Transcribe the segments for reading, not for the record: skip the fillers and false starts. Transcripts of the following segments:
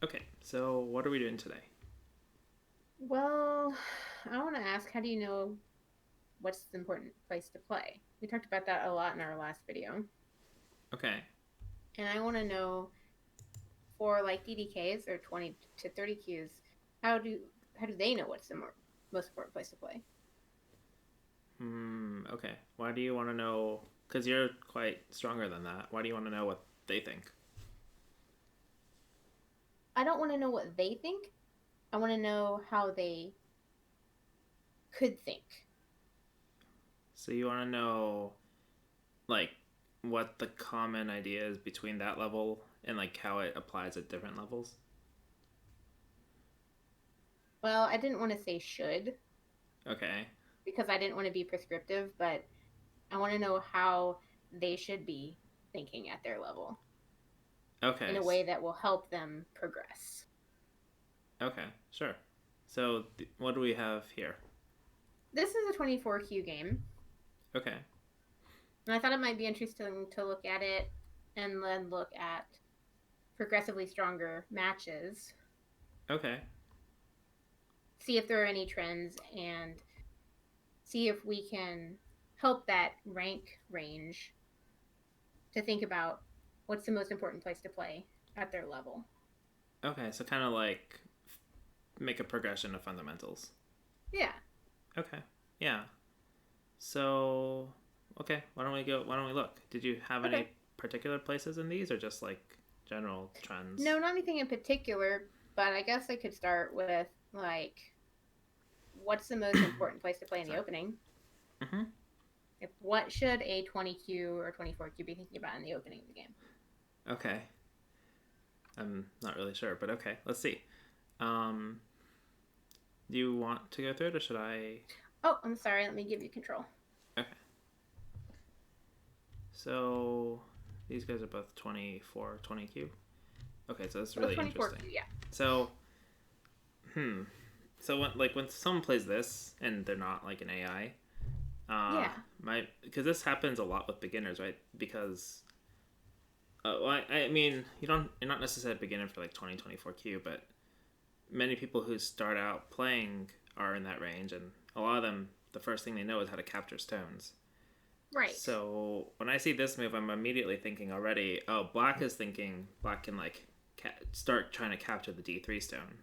Okay, so what are we doing today? Well, I want to ask, how do you know what's the important place to play? We talked about that a lot in our last video. Okay, And I want to know for like DDKs or 20 to 30 Qs, how do how do they know what's the most important place to play? okay. Why do you want to know? Because you're quite stronger than that. Why do you want to know what they think? I don't want to know what they think. I want to know how they could think. So you want to know, like, what the common idea is between that level and, like, how it applies at different levels? Well, I didn't want to say should Okay, because I didn't want to be prescriptive, but I want to know how they should be thinking at their level in okay, a way that will help them progress. okay, sure. So what do we have here? This is a 24Q game, Okay, and I thought it might be interesting to look at it and then look at progressively stronger matches, okay, see if there are any trends, and see if we can help that rank range to think about what's the most important place to play at their level. okay. So kind of like make a progression of fundamentals. Yeah. Okay, yeah. So, okay, why don't we go? Why don't we look? Did you have Okay. any particular places in these, or just like general trends? No, not anything in particular, but I guess I could start with like what's the most important place to play in the Sorry. opening? Mm-hmm. If what should a 20Q or 24Q be thinking about in the opening of the game? Okay, I'm not really sure, but okay, let's see. Um, do you want to go through it, or should I? Oh, I'm sorry. Let me give you control. Okay, so these guys are both 24, 20Q. Okay, so that's Both really 24Q, interesting. yeah. So, hmm. So when someone plays this and they're not like an AI, Yeah. my because this happens a lot with beginners, right? Because well, I mean, you're not necessarily a beginner for like 2024Q, but many people who start out playing are in that range, and a lot of them, the first thing they know is how to capture stones. Right. So when I see this move, I'm immediately thinking already, oh, black is thinking black can like start trying to capture the D3 stone.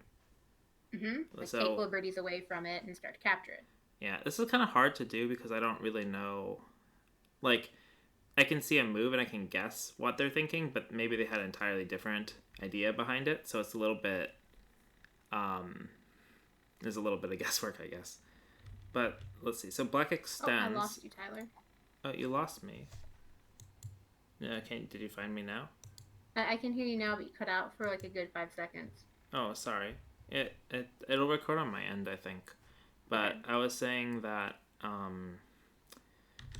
Like take So liberties away from it and start to capture it. yeah, this is kind of hard to do because I don't really know. Like, I can see a move and I can guess what they're thinking, but maybe they had an entirely different idea behind it. So it's a little bit um, there's a little bit of guesswork, I guess. But let's see. So black Oh, I extends. lost you, Tyler. Oh, you lost me. Yeah, okay. Did you find me now? I can hear you now, but you cut out for like a good 5 seconds. Oh, sorry. It'll record on my end, I think. Okay. But I was saying that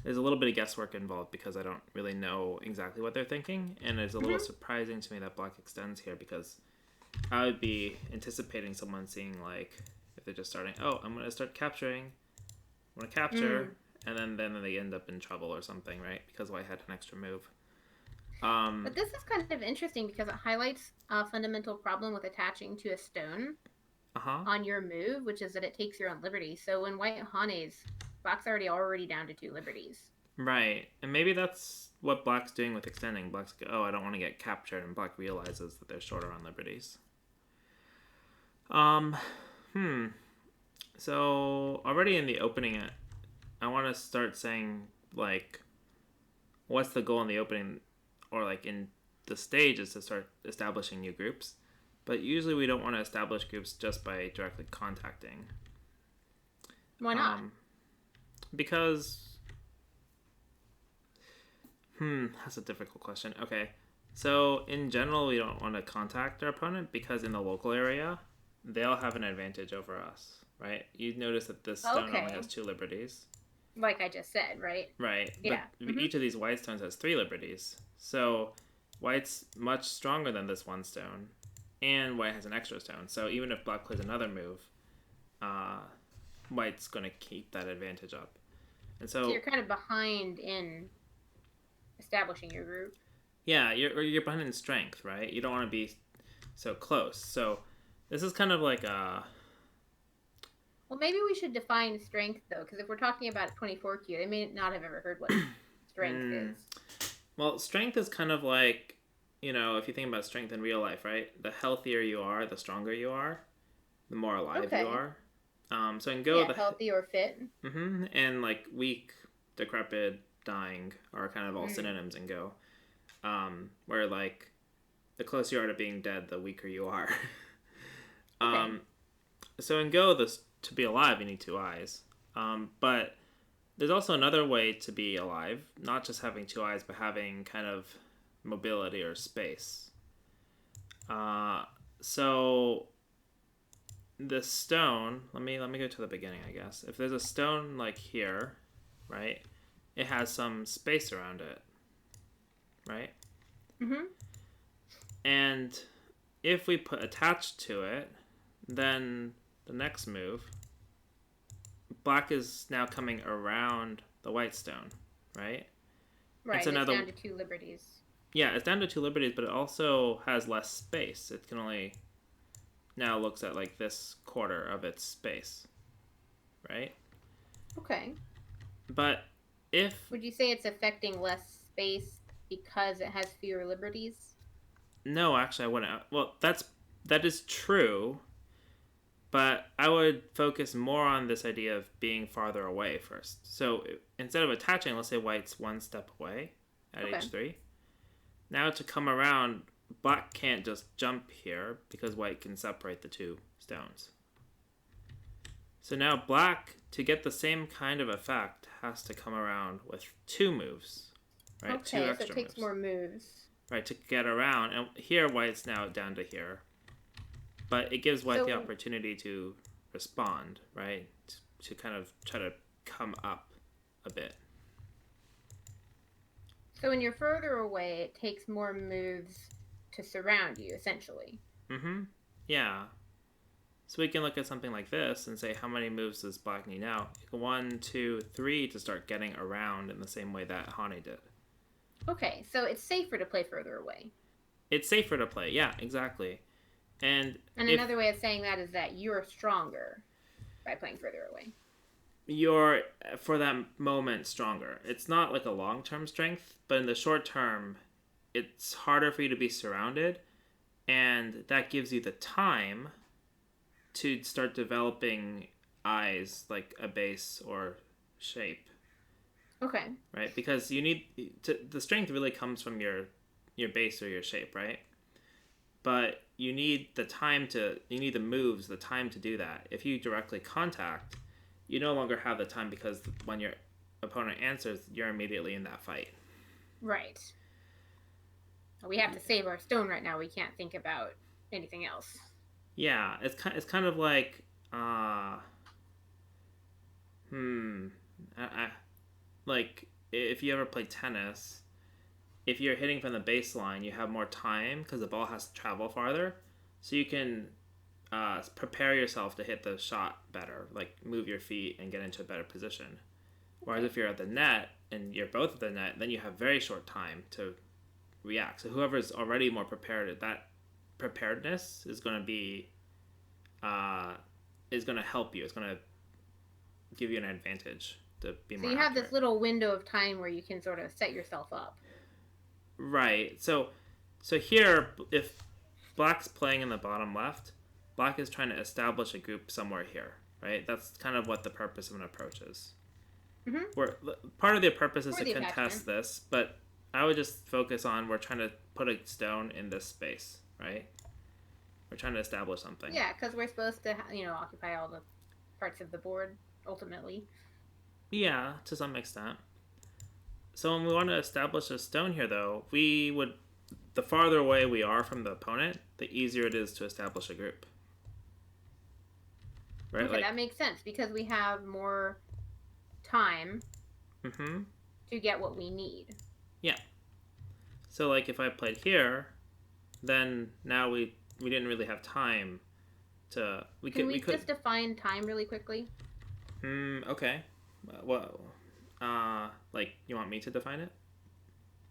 there's a little bit of guesswork involved because I don't really know exactly what they're thinking, and it's a little Mm-hmm. surprising to me that black extends here because I would be anticipating someone seeing like if they're just starting. Oh, I'm gonna start capturing. I'm gonna capture, Mm. and then they end up in trouble or something, right? Because white had an extra move. But this is kind of interesting because it highlights a fundamental problem with attaching to a stone Uh huh. on your move, which is that it takes your own liberty. So when white Hane's, black's already down to 2 liberties. Right, and maybe that's what black's doing with extending. Black's like, oh, I don't want to get captured, and black realizes that they're shorter on liberties. Um, hmm. So already in the opening, I want to start saying like, what's the goal in the opening, or like in the stage is to start establishing new groups. But usually we don't want to establish groups just by directly contacting, Why not? um, because that's a difficult question. Okay, so in general we don't want to contact our opponent because in the local area they'll have an advantage over us, right? You notice that this stone only has Okay. 2 liberties. Like I just said, right? Right, but Yeah. each of these white stones has 3 liberties. So white's much stronger than this one stone, and white has an extra stone. So even if black plays another move, uh, white's going to keep that advantage up. And So you're so, kind of behind in establishing your group. yeah, you're behind in strength, right? You don't want to be So close. So this is kind of like a... Well, maybe we should define strength, though, because if we're talking about 24Q, they may not have ever heard what strength is. Well, strength is kind of like, if you think about strength in real life, right? The healthier you are, the stronger you are, the more alive you are. So in Go, healthy or fit. And like weak, decrepit, dying are kind of all synonyms in Go. Where like the closer you are to being dead, the weaker you are. So in Go, to be alive, you need 2 eyes. But there's also another way to be alive, not just having 2 eyes, but having kind of mobility or space. So the stone, let me go to the beginning, I guess. If there's a stone like here, right, it has some space around it, right? And if we put attached to it, then the next move, black is now coming around the white stone, right? Right, it's down to 2 liberties. Yeah, it's down to 2 liberties, but it also has less space. It can only now looks at like this quarter of its space, right? Okay. But if... Would you say it's affecting less space because it has fewer liberties? No, actually, I wouldn't. Well, that is true, but I would focus more on this idea of being farther away first. So instead of attaching, let's say white's 1 step away at H3. Now to come around, black can't just jump here because white can separate the 2 stones. So now black, to get the same kind of effect, has to come around with 2 moves, right? Okay, 2 extra so it takes moves. more moves. Right, to get around. And here, white's now down to here. But it gives white the opportunity to respond, right? To kind of try to come up a bit. So when you're further away, it takes more moves to surround you, essentially. Yeah. So we can look at something like this and say, how many moves does black need now? 1, 2, 3 to start getting around in the same way that Hane did. Okay, so it's safer to play further away. It's safer to play, yeah, exactly. And another way of saying that is that you're stronger by playing further away. You're, for that moment, stronger. It's not like a long-term strength, but in the short term, it's harder for you to be surrounded, and that gives you the time to start developing eyes, like a base or shape. Okay. Right? Because you need the strength really comes from your base or your shape, right? But you need the moves, the time to do that. If you directly contact, you no longer have the time because when your opponent answers, you're immediately in that fight. Right. We have to save our stone right now. We can't think about anything else. Yeah, it's kind of like like if you ever play tennis, if you're hitting from the baseline, you have more time because the ball has to travel farther, so you can prepare yourself to hit the shot better, like move your feet and get into a better position. Whereas if you're at the net and you're both at the net, then you have very short time to react. So whoever's already more prepared, that preparedness is going to be is going to help you. It's going to give you an advantage to be more. So you have this little window of time where you can sort of set yourself up. Right. So here, if black's playing in the bottom left, black is trying to establish a group somewhere here, right? That's kind of what the purpose of an approach is. Where part of the purpose is to contest this, but I would just focus on we're trying to put a stone in this space, right? We're trying to establish something. Yeah, because we're supposed to, occupy all the parts of the board, ultimately. Yeah, to some extent. So when we want to establish a stone here, though, the farther away we are from the opponent, the easier it is to establish a group. Right? Okay, that makes sense, because we have more time to get what we need. Yeah. So, like, if I played here, then now we didn't really have time to... Can we just define time really quickly? Okay. Well, like, you want me to define it?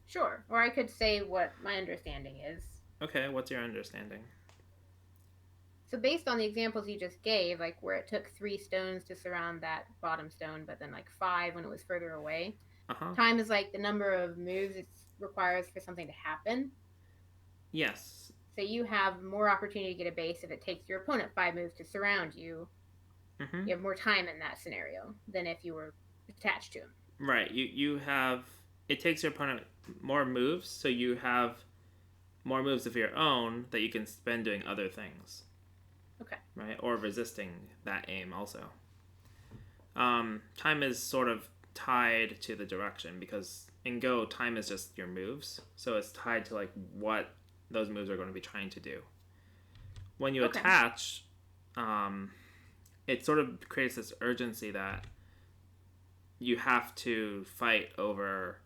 Sure. Or I could say what my understanding is. Okay, what's your understanding? So based on the examples you just gave, like where it took 3 stones to surround that bottom stone, but then like 5 when it was further away, Uh-huh. time is like the number of moves it requires for something to happen. Yes. So you have more opportunity to get a base if it takes your opponent 5 moves to surround you. Mm-hmm. You have more time in that scenario than if you were attached to him. Right. You have it takes your opponent more moves, so you have more moves of your own that you can spend doing other things. Okay. Right? Or resisting that aim also. Time is sort of tied to the direction because in Go, time is just your moves. So it's tied to like what those moves are going to be trying to do. When you Okay. attach, it sort of creates this urgency that you have to fight over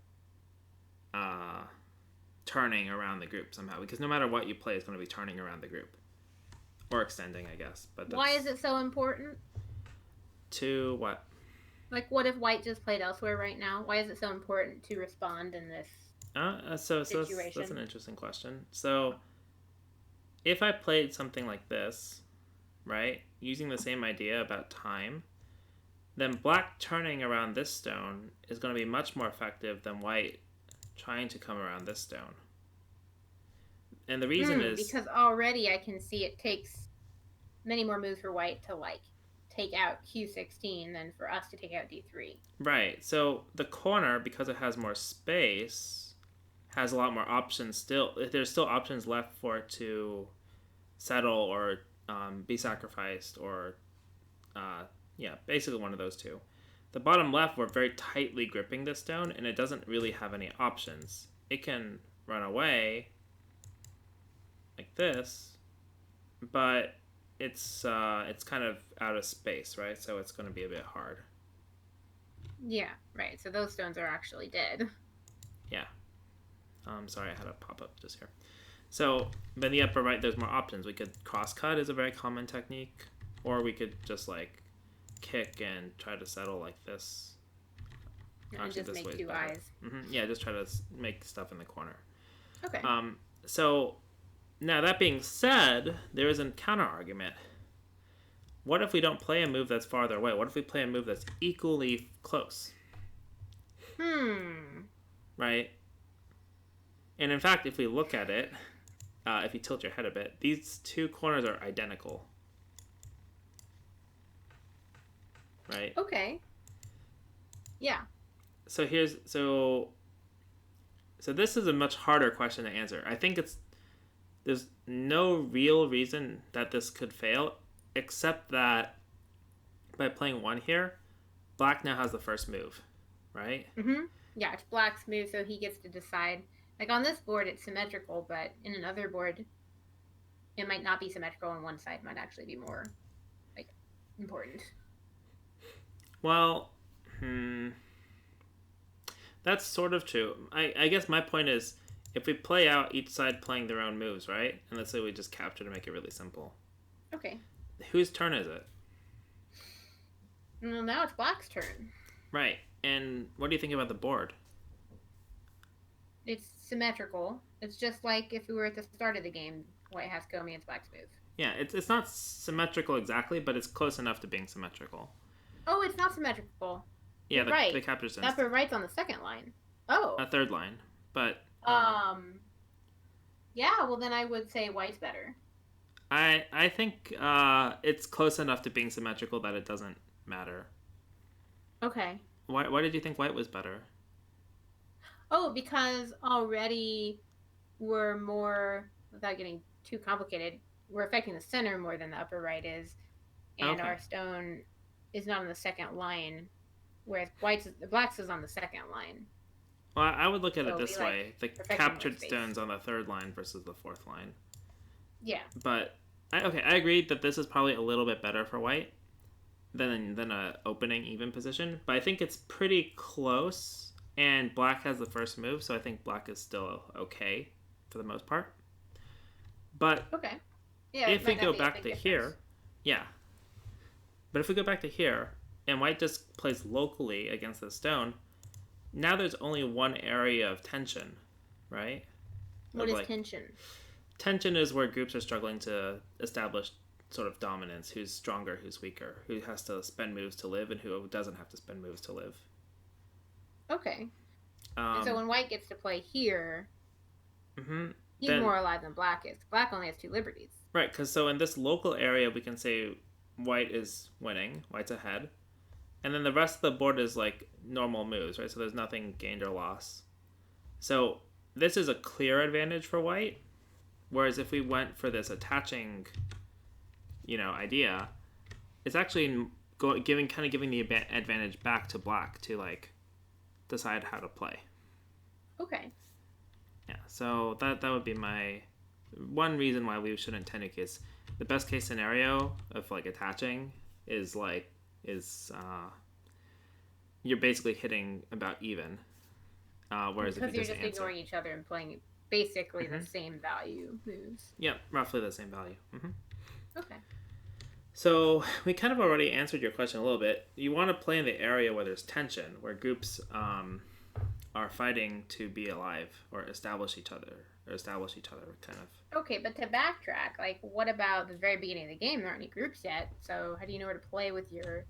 turning around the group somehow because no matter what you play, it's going to be turning around the group or extending, I guess. But Why is it so important? To what? Like, what if white just played elsewhere right now? Why is it so important to respond in this So that's situation? an interesting question. So if I played something like this, right, using the same idea about time, then black turning around this stone is going to be much more effective than white trying to come around this stone. And the reason is Because already I can see it takes many more moves for white to like take out Q16 than for us to take out D3. right. So the corner, because it has more space, has a lot more options still. There's still options left for it to settle or be sacrificed or yeah, basically one of those two. The bottom left, we're very tightly gripping this stone, and it doesn't really have any options. It can run away like this, but it's kind of out of space, right? So it's going to be a bit hard. Yeah, right. So those stones are actually dead. Yeah. Sorry, I had a pop up just here. So, in the upper right, there's more options. We could cross cut is a very common technique, or we could just like kick and try to settle like this. And Actually, just this way make is two better. eyes. Yeah, just try to make stuff in the corner. Okay. So now that being said, there is a counter argument. What if we don't play a move that's farther away? What if we play a move that's equally close? Right? And in fact, if we look at it, if you tilt your head a bit, these two corners are identical. Right? Okay. Yeah. So this is a much harder question to answer. I think there's no real reason that this could fail, except that by playing one here, black now has the first move, right? Yeah, it's black's move, so he gets to decide. Like on this board, it's symmetrical, but in another board, it might not be symmetrical, and one side might actually be more like important. Well, that's sort of true. I guess my point is, if we play out each side playing their own moves, right? And let's say we just capture to make it really simple. Okay. Whose turn is it? Well, now it's black's turn. Right. And what do you think about the board? It's symmetrical. It's just like if we were at the start of the game, white has go me, it's black's move. Yeah, it's not symmetrical exactly, but it's close enough to being symmetrical. Oh, it's not symmetrical. Yeah, right. the capture sense. Upper right's on the second line. Oh. A third line, but yeah. Well, then I would say white's better. I think it's close enough to being symmetrical that it doesn't matter. Okay. Why did you think white was better? Oh, because already we're more, without getting too complicated, we're affecting the center more than the upper right is, and our stone is not on the second line, whereas black's is on the second line. Well, I would look at it this way: the captured stone's on the third line versus the fourth line. Yeah. But I agree that this is probably a little bit better for white than a opening even position, but I think it's pretty close. And black has the first move, so I think black is still okay for the most part. But okay. Yeah, if we go back to here, yeah. But if we go back to here, and white just plays locally against the stone, now there's only one area of tension, right? What is tension? Tension is where groups are struggling to establish sort of dominance, who's stronger, who's weaker, who has to spend moves to live, and who doesn't have to spend moves to live. Okay. And so when white gets to play here, he's more alive than black is. Black only has 2 liberties. Right, because so in this local area, we can say white is winning, white's ahead. And then the rest of the board is like normal moves, right? So there's nothing gained or lost. So this is a clear advantage for white. Whereas if we went for this attaching, idea, it's actually giving the advantage back to black to like decide how to play. Okay. Yeah, so that would be my one reason why we shouldn't tend to case. The best case scenario of like attaching is you're basically hitting about even. Whereas because if you you're just ignoring each other and playing basically the same value moves. Yeah, roughly the same value. Okay. So we kind of already answered your question a little bit. You want to play in the area where there's tension, where groups are fighting to be alive or establish each other, kind of. Okay, but to backtrack, like, what about the very beginning of the game? There aren't any groups yet, so how do you know where to play with your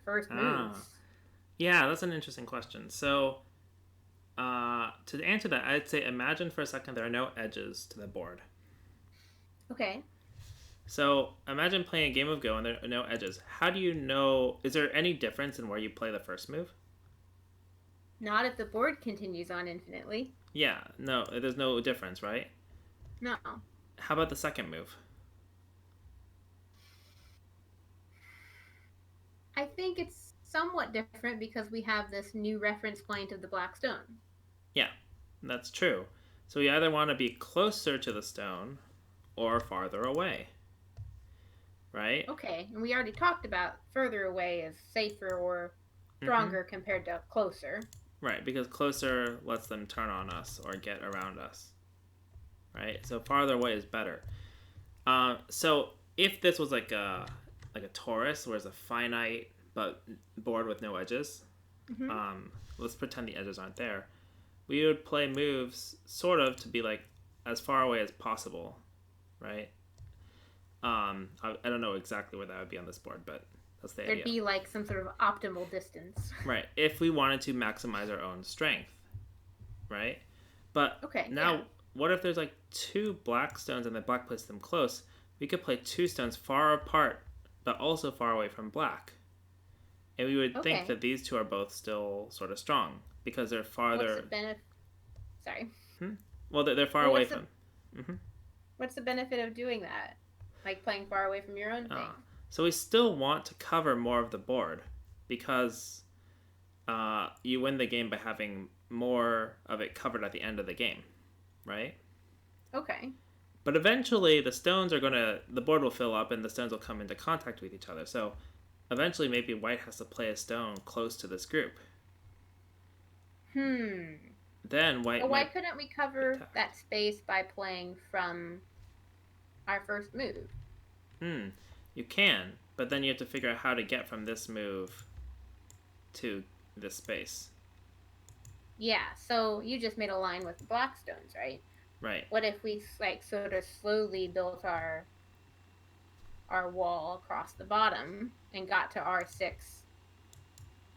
first moves? Yeah, that's an interesting question. So, to answer that, I'd say imagine for a second there are no edges to the board. Okay. So, imagine playing a game of Go and there are no edges. How do you know? Is there any difference in where you play the first move? Not if the board continues on infinitely. Yeah, no, there's no difference, right? No. How about the second move? I think it's somewhat different because we have this new reference point of the black stone. Yeah, that's true. So we either want to be closer to the stone or farther away, right? Okay, and we already talked about further away is safer or stronger compared to closer. Right, because closer lets them turn on us or get around us. Right, so farther away is better. So if this was like a torus, where it's a finite but board with no edges, let's pretend the edges aren't there. We would play moves sort of to be like as far away as possible, right? I don't know exactly where that would be on this board, but that's the idea. There'd be like some sort of optimal distance. Right, if we wanted to maximize our own strength, right? But now, what if there's like 2 black stones and the black places them close? We could play 2 stones far apart, but also far away from black. And we would think that these 2 are both still sort of strong because they're farther. Sorry. Well, they're far away from. What's the benefit of doing that? Like playing far away from your own thing? So we still want to cover more of the board because you win the game by having more of it covered at the end of the game, right? Okay. But eventually the board will fill up and the stones will come into contact with each other. So eventually maybe white has to play a stone close to this group. Then white. But why couldn't we cover that space by playing from our first move? You can, but then you have to figure out how to get from this move to this space. Yeah, so you just made a line with the black stones, right? Right. What if we like sort of slowly built our wall across the bottom and got to R6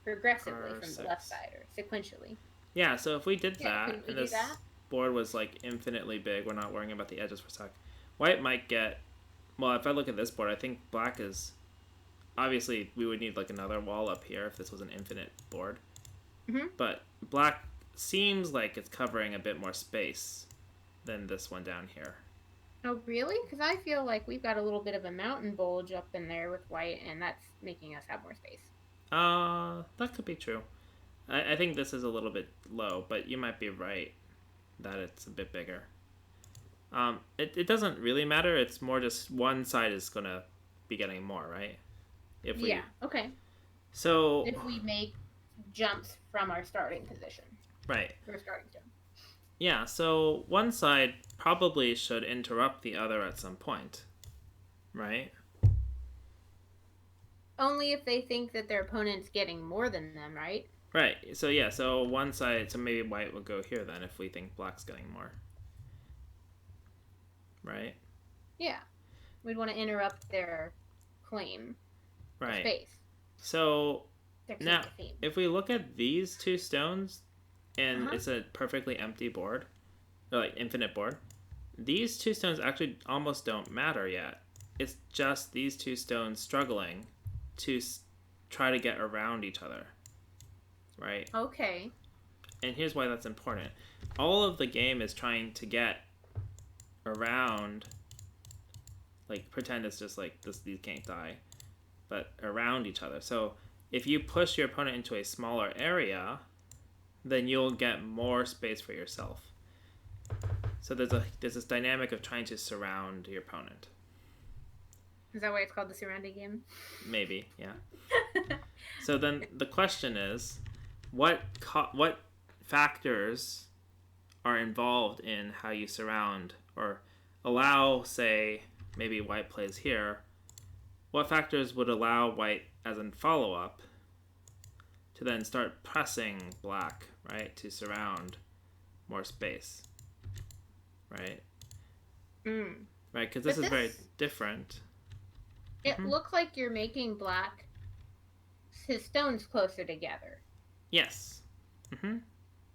progressively from the left side or sequentially? Yeah, so if we did that and this board was like infinitely big, we're not worrying about the edges for a sec. White might get. Well, if I look at this board, I think black is... Obviously, we would need like another wall up here if this was an infinite board. But black seems like it's covering a bit more space than this one down here. Oh, really? Because I feel like we've got a little bit of a mountain bulge up in there with white, and that's making us have more space. That could be true. I think this is a little bit low, but you might be right that it's a bit bigger. It doesn't really matter. It's more just one side is going to be getting more, right? Okay. So... If we make jumps from our starting position. Right. Or starting jump. Yeah, so one side probably should interrupt the other at some point, right? Only if they think that their opponent's getting more than them, right? Right. So yeah, so one side, so maybe white will go here then if we think black's getting more. Right? Yeah. We'd want to interrupt their claim of Right. space. So Actually, now, the theme. if we look at these two stones, and Uh-huh. it's a perfectly empty board, or like infinite board, these two stones actually almost don't matter yet. It's just these two stones struggling to try to get around each other, right? Okay. And here's why that's important. All of the game is trying to get around, like pretend it's just like this, these can't die, but around each other. So if you push your opponent into a smaller area, then you'll get more space for yourself. So there's this dynamic of trying to surround your opponent. Is that why it's called the surrounding game? Maybe, yeah. So then the question is, what factors are involved in how you surround or allow, say, maybe white plays here? What factors would allow white, as in follow up, to then start pressing black, right, to surround more space, right? Mm. Right, because this But is very this, different. it looks like you're making black his stones closer together. Yes.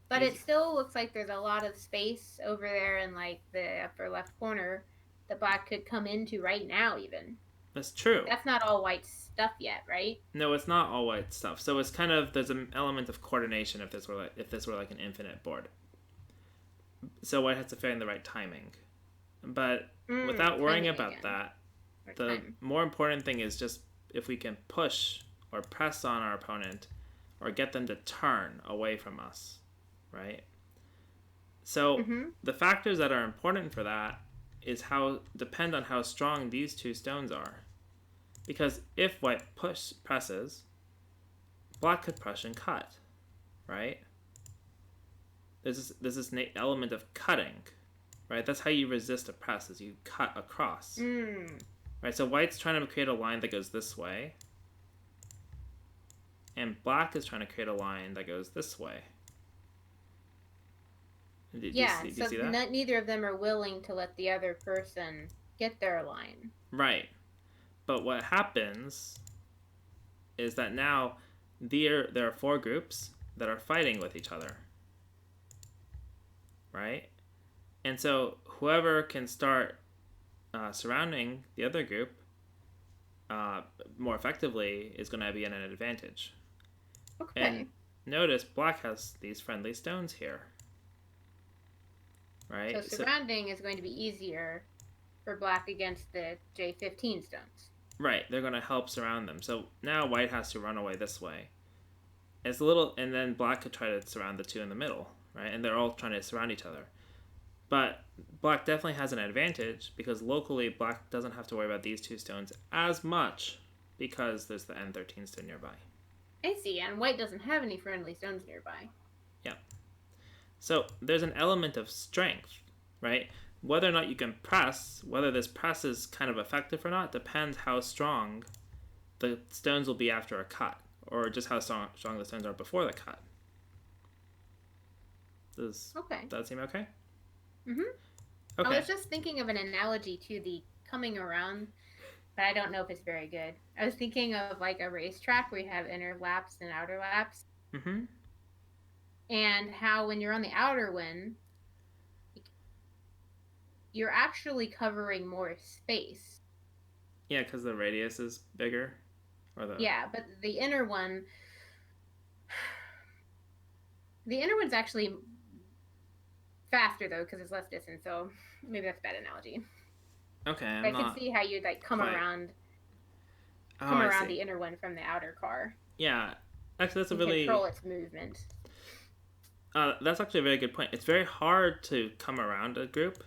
But it still looks like there's a lot of space over there in like the upper left corner that black could come into right now even. That's true. That's not all white stuff yet, right? No, it's not all white stuff. So it's kind of there's an element of coordination if this were like an infinite board. So white has to find the right timing. But without worrying about again. that, the more important thing is just if we can push or press on our opponent or get them to turn away from us, right? So the factors that are important for that is depend on how strong these two stones are. Because if white presses, black could push and cut, right? There's this element of cutting, right? That's how you resist a press, is you cut across. Right, so white's trying to create a line that goes this way, and black is trying to create a line that goes this way. Do you see that? Neither of them are willing to let the other person get their line. Right. But what happens is that now there are four groups that are fighting with each other. Right? And so whoever can start surrounding the other group more effectively is going to be at an advantage. Okay. And notice black has these friendly stones here. Right? So surrounding is going to be easier for black against the J15 stones. Right, they're going to help surround them. So now white has to run away this way. It's a little, and then black could try to surround the two in the middle, right? And they're all trying to surround each other. But black definitely has an advantage because locally black doesn't have to worry about these two stones as much because there's the N13 stone nearby. I see, and white doesn't have any friendly stones nearby. Yeah. So there's an element of strength, right? Whether or not you can press, whether this press is kind of effective or not, depends how strong the stones will be after a cut, or just how strong the stones are before the cut. Does that seem okay? Okay. I was just thinking of an analogy to the coming around, but I don't know if it's very good. I was thinking of like a racetrack where you have inner laps and outer laps. And how when you're on the outer one, you're actually covering more space. Yeah, because the radius is bigger. Yeah, but the inner one's actually faster though because it's less distance. So maybe that's a bad analogy. Okay, I can see how you'd like come around the inner one from the outer car. Yeah, actually, that's a really control its movement. That's actually a very good point. It's very hard to come around a group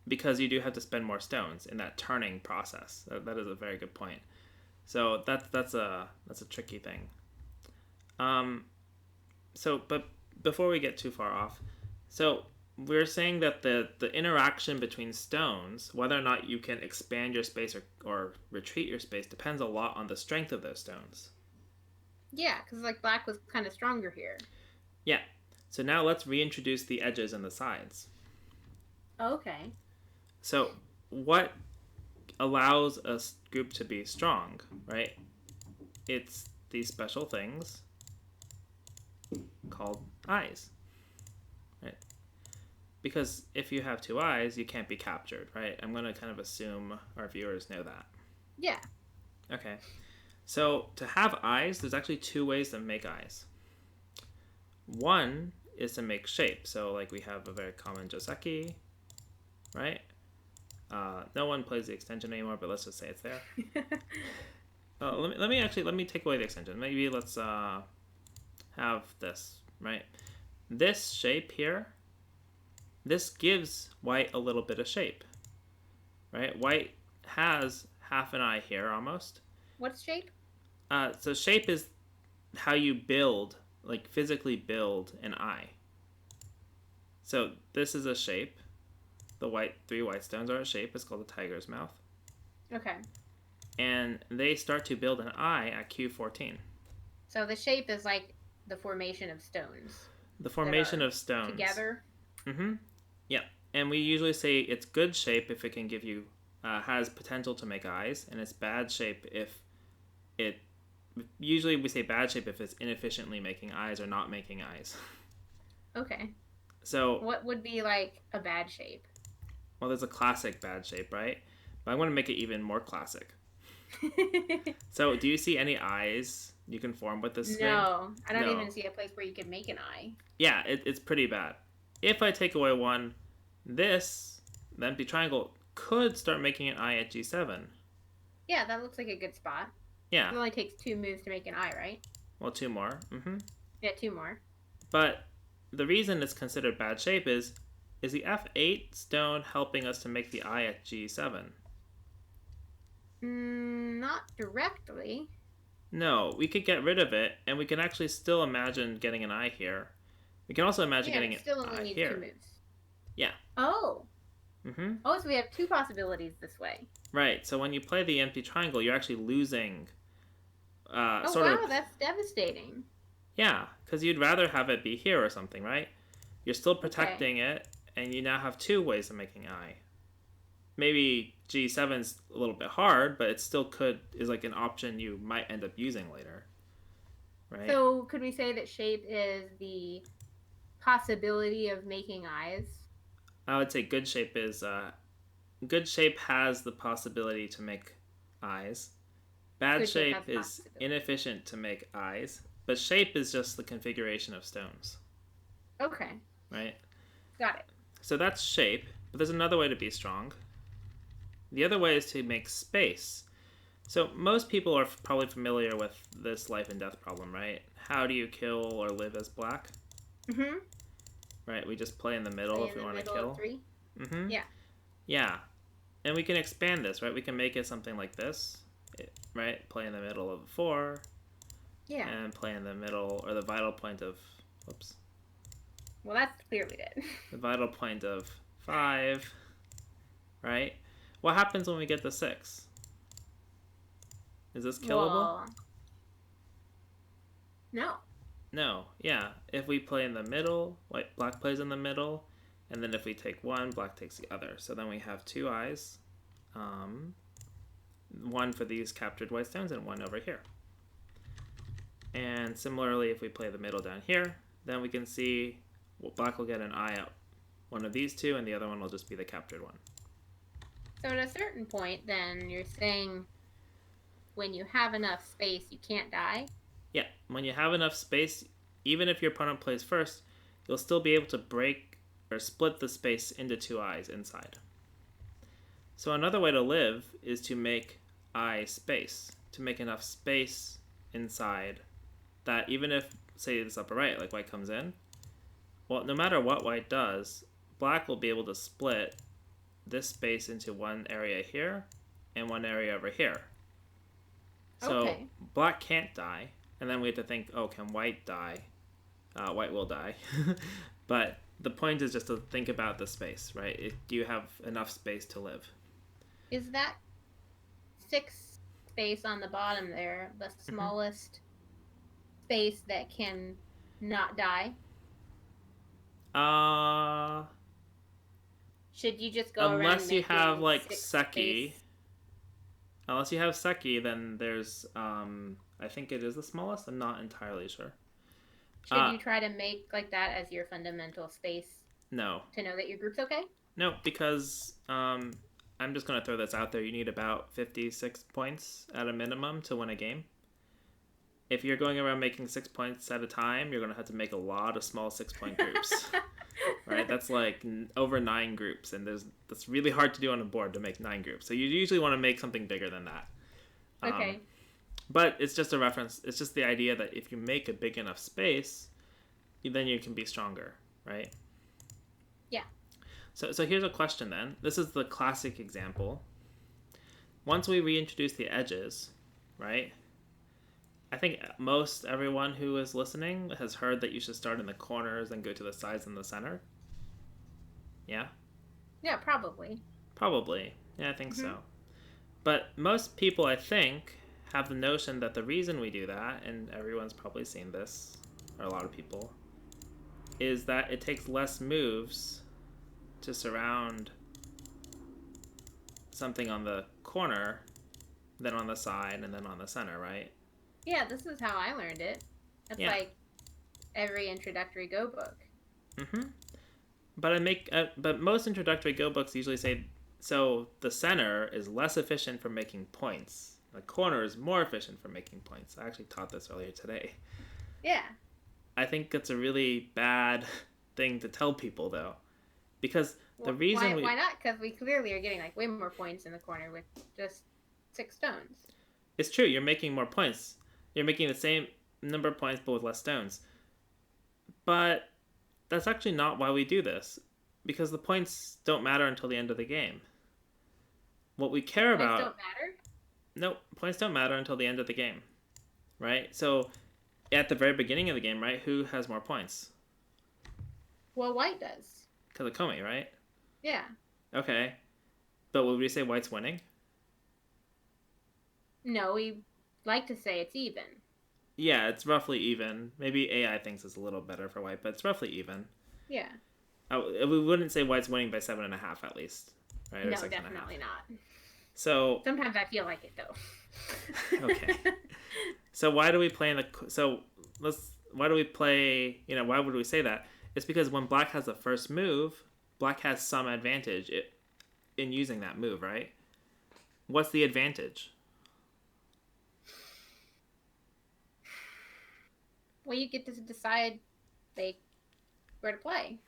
because you do have to spend more stones in that turning process. That is a very good point. So that's a tricky thing. But before we get too far off, so we're saying that the interaction between stones, whether or not you can expand your space or retreat your space, depends a lot on the strength of those stones. Yeah, because like black was kind of stronger here. Yeah. So now let's reintroduce the edges and the sides. Okay. So what allows a group to be strong, right? It's these special things called eyes, right? Because if you have two eyes, you can't be captured, right? I'm going to kind of assume our viewers know that. Yeah. Okay. So to have eyes, there's actually two ways to make eyes. One is to make shape. So like we have a very common Joseki, right? No one plays the extension anymore, but let's just say it's there. Let me take away the extension. Maybe let's have this, right? This shape here, this gives white a little bit of shape, right? White has half an eye here almost. What's shape? So shape is how you build, like physically build an eye. So this is a shape. The three white stones are a shape. It's called a tiger's mouth. Okay. And they start to build an eye at Q14. So the shape is like the formation of stones. The formation of stones. Together? Mm-hmm. Yeah. And we usually say it's good shape if it can give you, has potential to make eyes, and it's bad shape if it, usually we say bad shape if it's inefficiently making eyes or not making eyes. Okay. So. What would be like a bad shape? Well, there's a classic bad shape, right? But I want to make it even more classic. So, do you see any eyes you can form with this thing? No, I don't even see a place where you can make an eye. Yeah, it's pretty bad. If I take away one, the empty triangle could start making an eye at G7. Yeah, that looks like a good spot. Yeah. It only takes 2 moves to make an eye, right? Well, 2 more. Mm-hmm. Yeah, 2 more. But the reason it's considered bad shape is the F8 stone helping us to make the eye at G7? Not directly. No, we could get rid of it, and we can actually still imagine getting an eye here. We can also imagine getting an eye here. 2 moves. Yeah. Oh. Mm-hmm. Oh, so we have 2 possibilities this way. Right. So when you play the empty triangle, you're actually losing. That's devastating. Yeah, because you'd rather have it be here or something, right? You're still protecting it, and you now have 2 ways of making eye. Maybe G7's a little bit hard, but it still is like an option you might end up using later, right? So could we say that shape is the possibility of making eyes? I would say good shape has the possibility to make eyes. Bad shape is inefficient to make eyes, but shape is just the configuration of stones. Okay. Right? Got it. So that's shape, but there's another way to be strong. The other way is to make space. So most people are probably familiar with this life and death problem, right? How do you kill or live as black? Mm-hmm. Right, we just play in the middle if we want to kill. 3? Mm-hmm. Yeah. Yeah. And we can expand this, right? We can make it something like this, right? Play in the middle of 4. Yeah. And play in the middle, or the vital point of, whoops. Well, that's clearly dead. The vital point of 5, right? What happens when we get the 6? Is this killable? Well, no. No, yeah. If we play in the middle, black plays in the middle, and then if we take one, black takes the other. So then we have 2 eyes. One for these captured white stones and one over here. And similarly, if we play the middle down here, then we can see black will get an eye out one of these 2, and the other one will just be the captured one. So at a certain point, then, you're saying when you have enough space, you can't die? Yeah, when you have enough space, even if your opponent plays first, you'll still be able to break or split the space into 2 eyes inside. So another way to live is to make eye space, to make enough space inside that even if, say, this upper right, like white comes in, well, no matter what white does, black will be able to split this space into one area here and one area over here. So black can't die, and then we have to think, oh, can white die? White will die. But the point is just to think about the space, right? Do you have enough space to live? Is that 6 space on the bottom there the smallest space that can not die? Should you just go around unless you have like Seki, space? Unless you have Seki, then there's I think it is the smallest. I'm not entirely sure. Should you try to make like that as your fundamental space No. to know that your group's okay? No, because I'm just gonna throw this out there. You need about 56 points at a minimum to win a game. If you're going around making 6 points at a time, you're gonna have to make a lot of small 6 point groups. Right? That's like over 9 groups, and that's really hard to do on a board to make 9 groups. So you usually want to make something bigger than that. Okay. But it's just a reference. It's just the idea that if you make a big enough space, then you can be stronger, right? Yeah. So here's a question then. This is the classic example. Once we reintroduce the edges, right? I think most everyone who is listening has heard that you should start in the corners and go to the sides and the center. Yeah? Yeah, probably. Probably. Yeah, I think so. But most people, I think, have the notion that the reason we do that, and everyone's probably seen this, or a lot of people, is that it takes less moves to surround something on the corner than on the side and then on the center, right? Yeah, this is how I learned it. That's like every introductory Go book. But most introductory Go books usually say so the center is less efficient for making points. The corner is more efficient for making points. I actually taught this earlier today. Yeah. I think it's a really bad thing to tell people though, because the reason why not? Because we clearly are getting like way more points in the corner with just 6 stones. It's true. You're making more points. You're making the same number of points but with less stones. But that's actually not why we do this, because the points don't matter until the end of the game. What we care about... Points don't matter? Nope, points don't matter until the end of the game, right? So, at the very beginning of the game, right, who has more points? Well, white does. Because of Komi, right? Yeah. Okay. But would we say white's winning? No, we like to say it's even. Yeah, it's roughly even. Maybe AI thinks it's a little better for white, but it's roughly even. Yeah. We wouldn't say white's winning by 7.5 at least, right? No, definitely not. So sometimes I feel like it though. Okay. So why do we play why do we play? Why would we say that? It's because when black has the first move, black has some advantage in using that move, right? What's the advantage? Well, you get to decide where to play.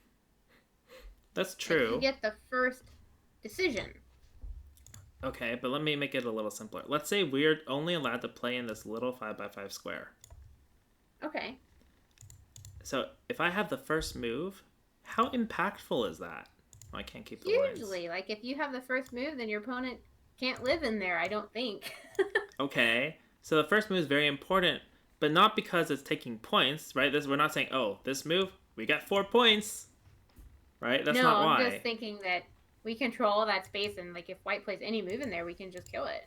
That's true. Like, you get the first decision. Okay, but let me make it a little simpler. Let's say we're only allowed to play in this little 5x5 square. Okay. So if I have the first move, how impactful is that? Oh, I can't keep the Usually, lines. like if you have the first move, then your opponent can't live in there, I don't think. Okay, so the first move is very important, but not because it's taking points, right? We're not saying, oh, this move, we got 4 points, right? That's not why. I'm just thinking that we control that space, and like if white plays any move in there, we can just kill it.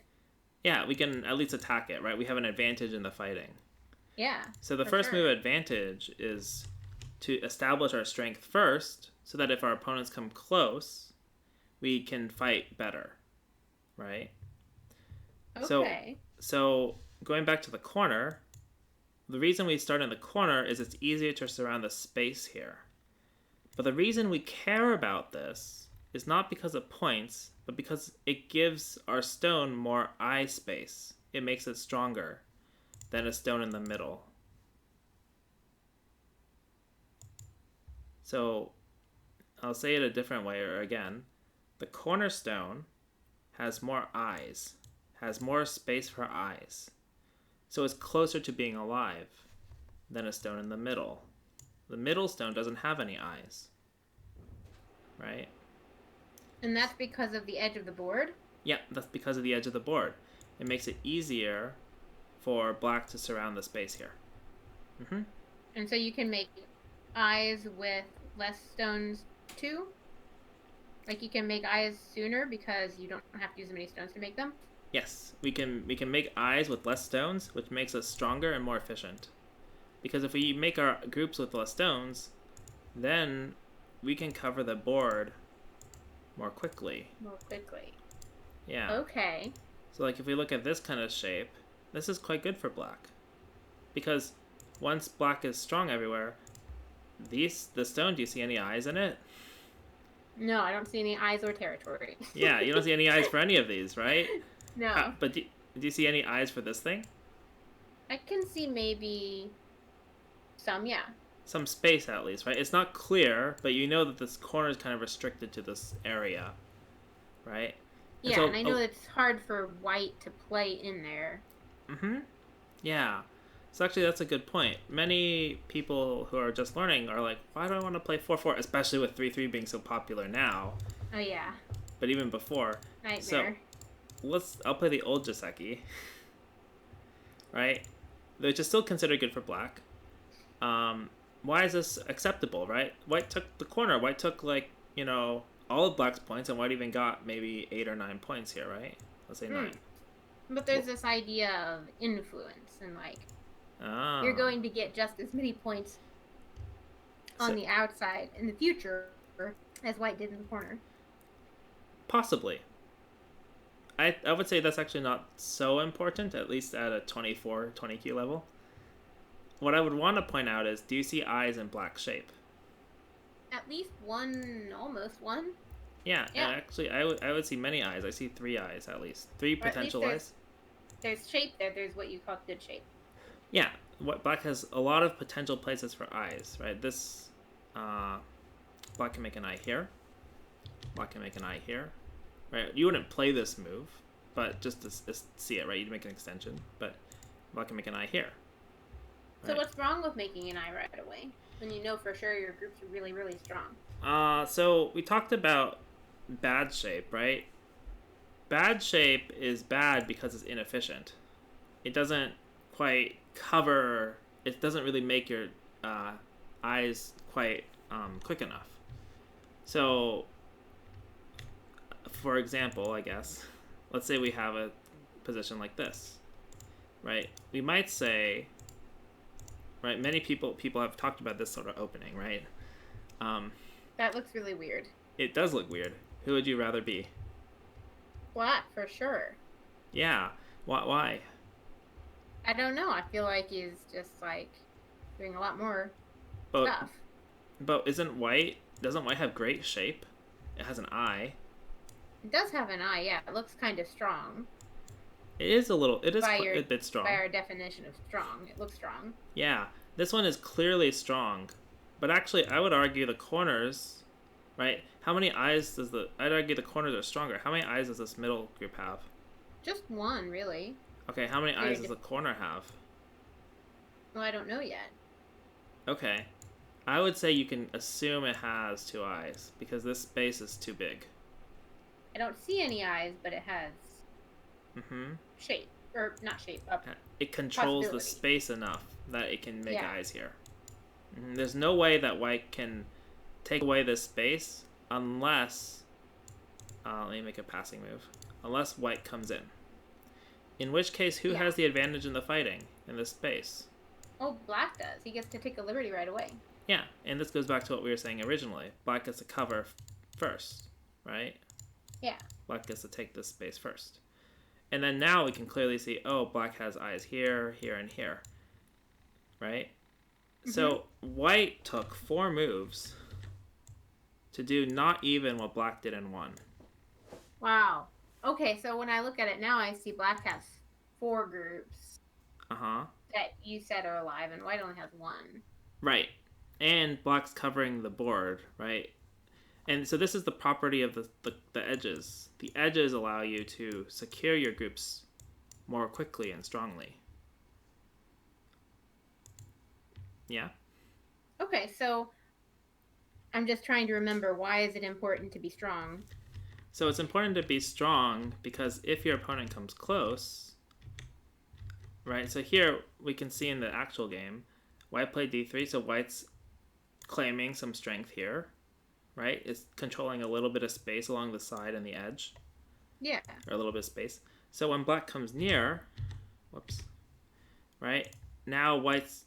Yeah, we can at least attack it, right? We have an advantage in the fighting. Yeah. So the first move advantage is to establish our strength first, so that if our opponents come close, we can fight better, right? Okay. So going back to the corner, the reason we start in the corner is it's easier to surround the space here. But the reason we care about this is not because of points, but because it gives our stone more eye space. It makes it stronger than a stone in the middle. So I'll say it a different way, or again, the cornerstone has more eyes, has more space for eyes. So it's closer to being alive than a stone in the middle. The middle stone doesn't have any eyes, right? And that's because of the edge of the board? Yeah, that's because of the edge of the board. It makes it easier for black to surround the space here. And so you can make eyes with less stones too? Like you can make eyes sooner because you don't have to use as many stones to make them? Yes, we can make eyes with less stones, which makes us stronger and more efficient. Because if we make our groups with less stones, then we can cover the board more quickly. More quickly. Yeah. Okay. So like if we look at this kind of shape, this is quite good for black. Because once black is strong everywhere, the stone, do you see any eyes in it? No, I don't see any eyes or territory. Yeah, you don't see any eyes for any of these, right? No. But do you see any eyes for this thing? I can see maybe some, yeah. Some space at least, right? It's not clear, but you know that this corner is kind of restricted to this area, right? Yeah, and I know it's hard for white to play in there. Mm-hmm. Yeah. So actually, that's a good point. Many people who are just learning are like, why do I want to play 4-4? Especially with 3-3 being so popular now. Oh, yeah. But even before. Nightmare. So, I'll play the old Joseki. Right? Which is still considered good for black. Why is this acceptable, right? White took the corner. White took, like, all of black's points, and white even got maybe 8 or 9 points here, right? Let's say 9. But there's this idea of influence, and, like, you're going to get just as many points on the outside in the future as white did in the corner. Possibly. I would say that's actually not so important, at least at a 24, 20Q level. What I would want to point out is, do you see eyes in black shape? At least one, almost one. Yeah. Actually, I would see many eyes. I see 3 eyes at least. 3 potential eyes. There's shape there. There's what you call good shape. Yeah. What black has a lot of potential places for eyes, right? This, black can make an eye here. Black can make an eye here. Right? You wouldn't play this move, but just to see it, right? You'd make an extension, but black can make an eye here. Right? So what's wrong with making an eye right away when you know for sure your groups are really, really strong? So we talked about bad shape, right? Bad shape is bad because it's inefficient. It doesn't quite cover. It doesn't really make your eyes quite quick enough. So, for example, I guess, let's say we have a position like this, right? We might say, right? Many people have talked about this sort of opening, right? That looks really weird. It does look weird. Who would you rather be? Black, for sure. Yeah. Why? I don't know. I feel like he's just, like, doing a lot more stuff. But doesn't white have great shape? It has an eye. It does have an eye, yeah. It looks kind of strong. It is a bit strong. By our definition of strong. It looks strong. Yeah. This one is clearly strong. But actually, I would argue the corners, right? How many eyes I'd argue the corners are stronger. How many eyes does this middle group have? Just one, really. Okay, how many eyes does the corner have? Well, I don't know yet. Okay. I would say you can assume it has 2 eyes, because this space is too big. I don't see any eyes, but it has shape. Or, not shape, it controls the space enough that it can make eyes here. There's no way that white can take away this space unless... let me make a passing move. Unless white comes in. In which case, who has the advantage in the fighting, in this space? Oh, black does. He gets to take a liberty right away. Yeah, and this goes back to what we were saying originally. Black gets to cover first, right? Yeah. Black gets to take this space first. And then now we can clearly see, oh, black has eyes here, here, and here. Right? So white took 4 moves to do not even what black did in 1. Wow. Okay, so when I look at it now, I see black has 4 groups. That you said are alive, and white only has 1. Right. And black's covering the board, right? And so this is the property of the edges. The edges allow you to secure your groups more quickly and strongly. Yeah? Okay, so I'm just trying to remember, why is it important to be strong? So it's important to be strong because if your opponent comes close, right? So here we can see in the actual game, white played d3, so white's claiming some strength here, right? It's controlling a little bit of space along the side and the edge. Yeah. Or a little bit of space. So when black comes near, right? Now white's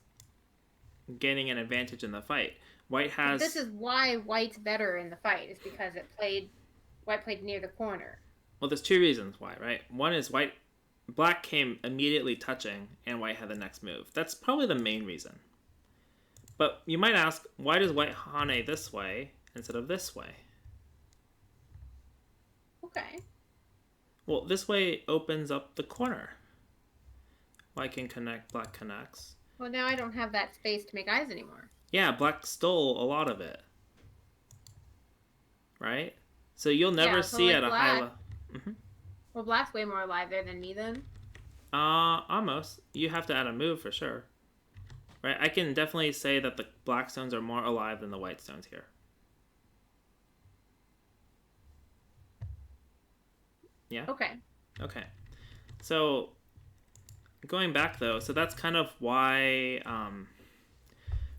gaining an advantage in the fight. White has... But this is why white's better in the fight, is because white played near the corner. Well, there's two reasons why, right? One is black came immediately touching, and white had the next move. That's probably the main reason. But you might ask, why does white hane this way instead of this way? Okay. Well, this way opens up the corner. White can connect, black connects. Well, now I don't have that space to make eyes anymore. Yeah, black stole a lot of it. Right? So you'll never see at a high level. Mm-hmm. Well, black's way more alive there than me then. Almost. You have to add a move for sure. Right? I can definitely say that the black stones are more alive than the white stones here. Yeah? Okay. Okay. So, going back though, so that's kind of why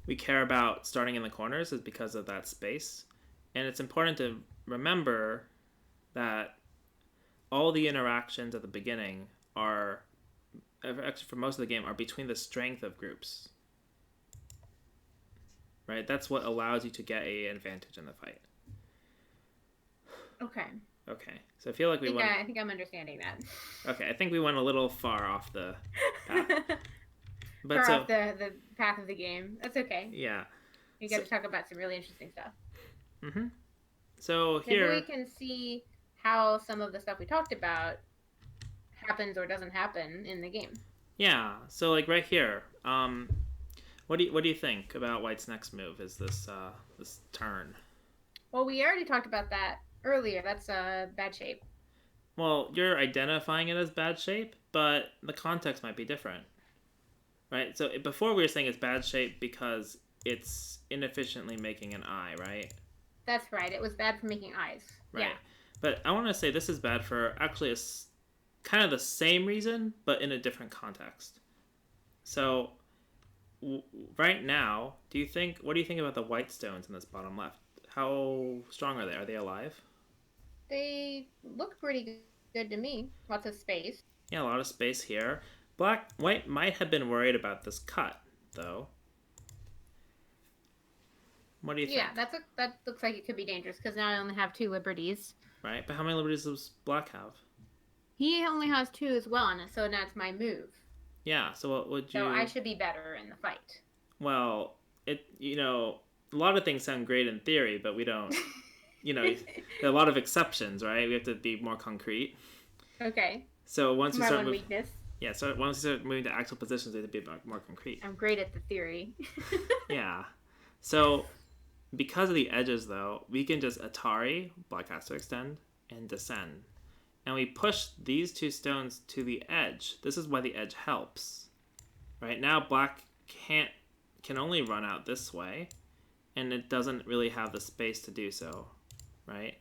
we care about starting in the corners, is because of that space. And it's important to remember that all the interactions at the beginning are, actually for most of the game, are between the strength of groups. Right? That's what allows you to get an advantage in the fight. Okay. Okay. So I feel like I think I'm understanding that. Okay, I think we went a little far off the path. But far off the path of the game. That's okay. Yeah. You got to talk about some really interesting stuff. Mm-hmm. So here... Maybe we can see how some of the stuff we talked about happens or doesn't happen in the game. Yeah. So like right here, what do you think about White's next move? Is this turn? Well, we already talked about that earlier. That's bad shape. Well, you're identifying it as bad shape, but the context might be different, right? So before we were saying it's bad shape because it's inefficiently making an eye, right? That's right. It was bad for making eyes. Right. Yeah. But I want to say this is bad for actually kind of the same reason, but in a different context. So right now, what do you think about the white stones in this bottom left? How strong are they? Are they alive? They look pretty good to me. Lots of space. Yeah, a lot of space here. White might have been worried about this cut, though. What do you think? Yeah, that looks like it could be dangerous because now I only have 2 liberties. Right, but how many liberties does black have? He only has 2 as well, and so now it's my move. Yeah, so what would you... So I should be better in the fight. Well, a lot of things sound great in theory, but we don't... there are a lot of exceptions, right? We have to be more concrete. Okay. So once we start moving... weakness. Yeah, so once we start moving to actual positions, we have to be more concrete. I'm great at the theory. Yeah. So... because of the edges, though, we can just Atari, black has to extend, and descend. And we push these 2 stones to the edge. This is why the edge helps. Right now, black can only run out this way, and it doesn't really have the space to do so, right?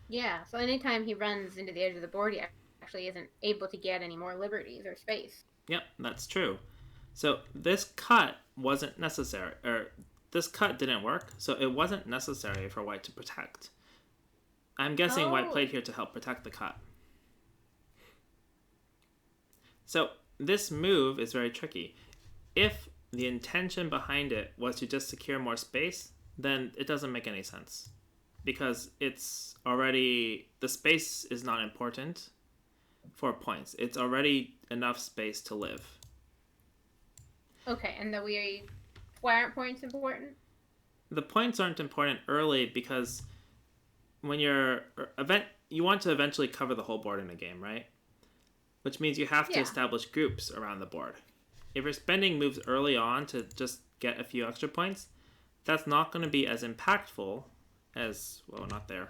Yeah, so anytime he runs into the edge of the board, he actually isn't able to get any more liberties or space. Yep, that's true. So this cut wasn't necessary, this cut didn't work, so it wasn't necessary for white to protect. I'm guessing white played here to help protect the cut. So this move is very tricky. If the intention behind it was to just secure more space, then it doesn't make any sense. Because it's already... the space is not important for points. It's already enough space to live. Okay, and why aren't points important? The points aren't important early because when you want to eventually cover the whole board in a game, right? Which means you have to establish groups around the board. If you're spending moves early on to just get a few extra points, that's not going to be as impactful as, well, not there,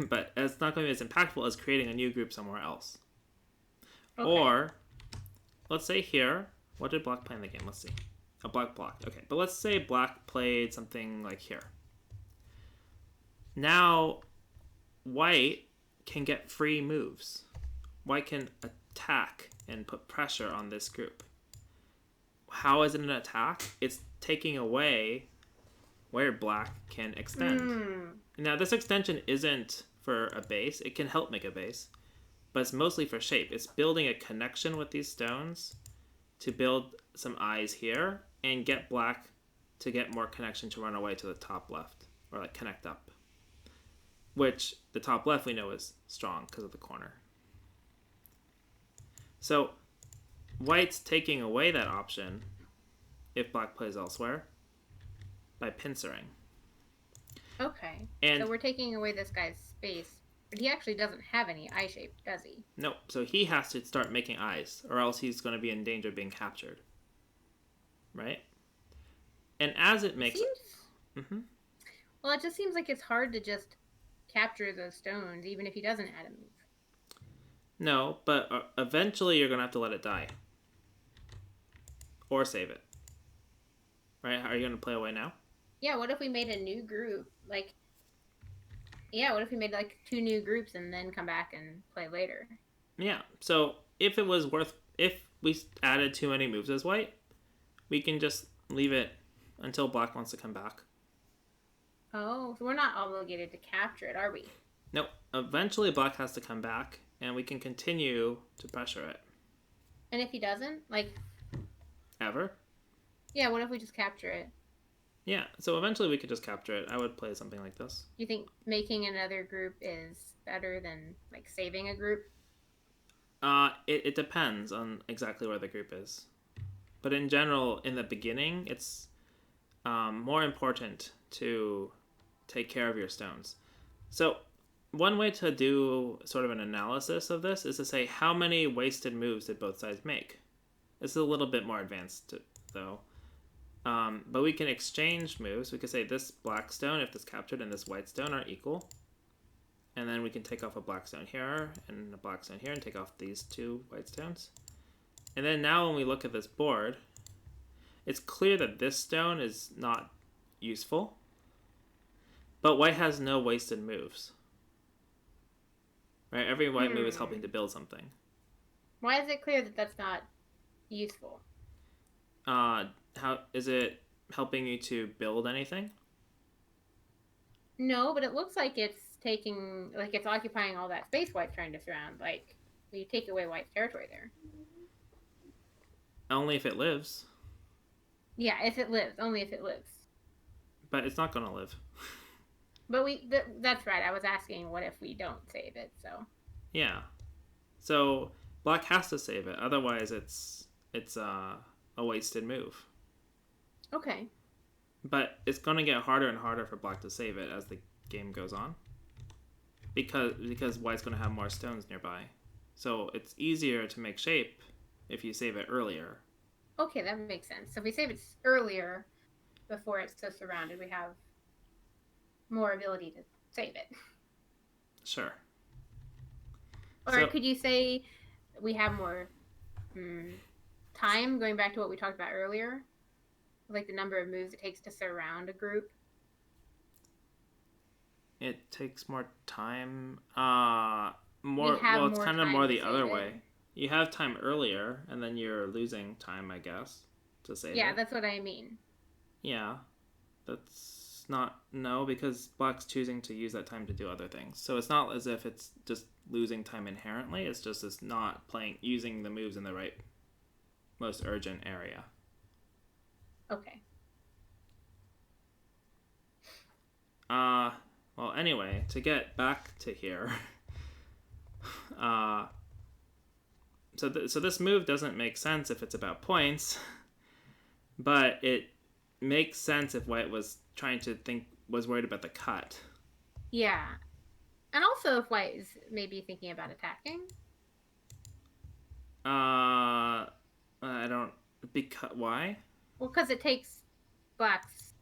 but it's not going to be as impactful as creating a new group somewhere else. Okay. Or, let's say here, what did black play in the game? Let's see. A black blocked. Okay, but let's say black played something like here. Now, white can get free moves. White can attack and put pressure on this group. How is it an attack? It's taking away where black can extend. Now, this extension isn't for a base. It can help make a base, but it's mostly for shape. It's building a connection with these stones to build some eyes here and get black to get more connection to run away to the top left or like connect up. which the top left we know is strong because of the corner. So white's taking away that option if black plays elsewhere by pincering. Okay. And so we're taking away this guy's space, but he actually doesn't have any eye shape, does he? no, so he has to start making eyes, or else he's going to be in danger of being captured. Right? And as it makes... Mm-hmm. Well, it just seems like it's hard to just capture those stones, even if he doesn't add a move. No, but eventually you're going to have to let it die. Or save it. Right? Are you going to play away now? Yeah, what if we made a new group? Like, yeah, what if we made like 2 new groups and then come back and play later? Yeah, so if we added too many moves as white, we can just leave it until black wants to come back. Oh, so we're not obligated to capture it, are we? Nope. Eventually black has to come back, and we can continue to pressure it. And if he doesn't? Like... Ever? Yeah, what if we just capture it? Yeah, so eventually we could just capture it. I would play something like this. You think making another group is better than, like, saving a group? It depends on exactly where the group is. But in general, in the beginning, it's more important to take care of your stones. So one way to do sort of an analysis of this is to say how many wasted moves did both sides make. It's a little bit more advanced, though. But we can exchange moves. We could say this black stone, if this captured, and this white stone are equal. And then we can take off a black stone here and a black stone here and take off these 2 white stones. And then now when we look at this board, it's clear that this stone is not useful. But white has no wasted moves. Right? Every white move is helping to build something. Why is it clear that that's not useful? How is it helping you to build anything? No, but it looks like it's occupying all that space white's trying to surround. Like, you take away white's territory there. Only if it lives. Yeah, if it lives. Only if it lives. But it's not going to live. But that's right. I was asking what if we don't save it, so. Yeah. So black has to save it. Otherwise, it's a wasted move. Okay. But it's going to get harder and harder for black to save it as the game goes on. Because white's going to have more stones nearby. So it's easier to make shape if you save it earlier. Okay, that makes sense. So if we save it earlier, before it's so surrounded, we have more ability to save it. Sure. Or could you say we have more time, going back to what we talked about earlier? Like the number of moves it takes to surround a group? It takes more time. It's kind of more the other way. You have time earlier, and then you're losing time, I guess, to save it. Yeah, that's what I mean. Yeah. That's not... No, because black's choosing to use that time to do other things. So it's not as if it's just losing time inherently. It's just it's not using the moves in the right, most urgent area. Okay. Well, anyway, to get back to here... So this move doesn't make sense if it's about points, but it makes sense if white was worried about the cut. Yeah. And also if white is maybe thinking about attacking. I don't... Why? Well, because it takes black's...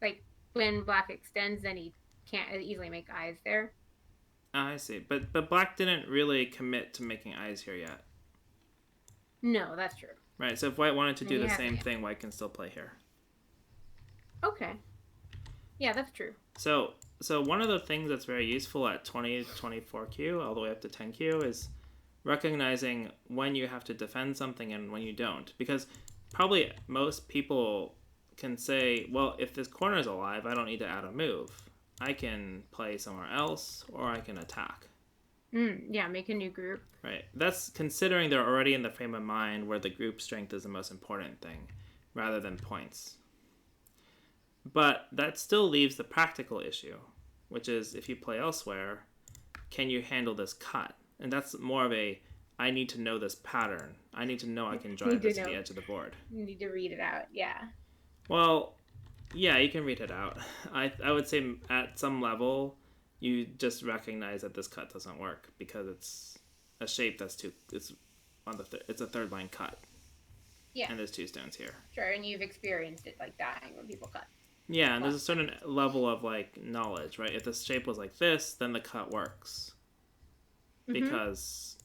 Like, when black extends, then he can't easily make eyes there. I see. But black didn't really commit to making eyes here yet. No, that's true. Right, so if white wanted to do the same thing, white can still play here. Okay. Yeah, that's true. So one of the things that's very useful at 20, 24Q, all the way up to 10Q, is recognizing when you have to defend something and when you don't. Because probably most people can say, well, if this corner is alive, I don't need to add a move. I can play somewhere else, or I can attack. Yeah, make a new group. Right. That's considering they're already in the frame of mind where the group strength is the most important thing, rather than points. But that still leaves the practical issue. which is if you play elsewhere, can you handle this cut? And that's more of a, I need to know this pattern. I need to know I can drive this to the edge of the board. You need to read it out, yeah. Well, yeah, you can read it out. I would say at some level, you just recognize that this cut doesn't work because it's a shape that's it's it's a third line cut. Yeah. And there's 2 stones here. Sure, and you've experienced it like dying when people cut. Yeah, and there's a certain level of like knowledge, right? If the shape was like this, then the cut works. Because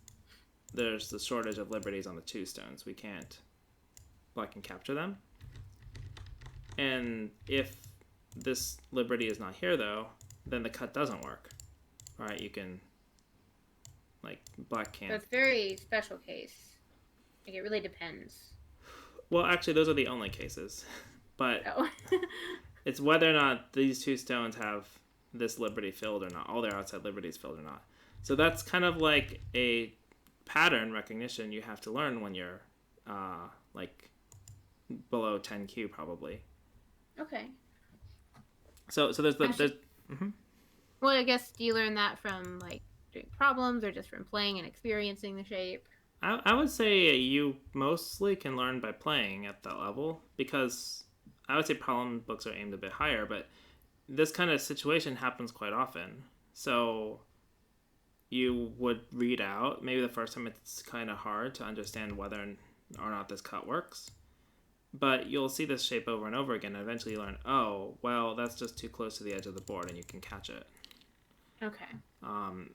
there's the shortage of liberties on the 2 stones. Black can capture them. And if this liberty is not here though, then the cut doesn't work. Right? You can, like, black can't. So it's a very special case. Like, it really depends. Well, actually, those are the only cases. But it's whether or not these 2 stones have this liberty filled or not. All their outside liberties filled or not. So that's kind of like a pattern recognition you have to learn when you're like below 10Q probably. Okay. So there's Well, I guess, do you learn that from like doing problems or just from playing and experiencing the shape? I would say you mostly can learn by playing at that level, because I would say problem books are aimed a bit higher, but this kind of situation happens quite often. So you would read out, maybe the first time it's kind of hard to understand whether or not this cut works, but you'll see this shape over and over again, and eventually you learn, oh, well, that's just too close to the edge of the board, and you can catch it. Okay.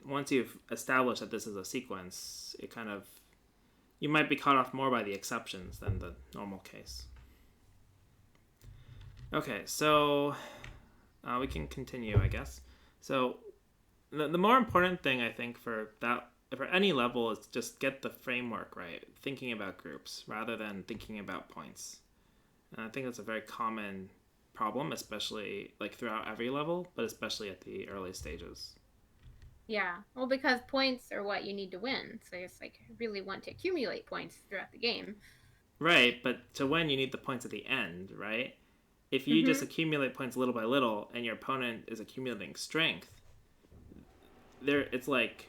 Once you've established that this is a sequence, it kind of, you might be caught off more by the exceptions than the normal case. Okay, so we can continue, I guess. So the more important thing, I think, for any level is just get the framework right, thinking about groups rather than thinking about points. And I think that's a very common problem, especially like throughout every level, but especially at the early stages. Yeah, well, because points are what you need to win. So it's like, really want to accumulate points throughout the game. Right, but to win, you need the points at the end, right? If you just accumulate points little by little, and your opponent is accumulating strength, it's like,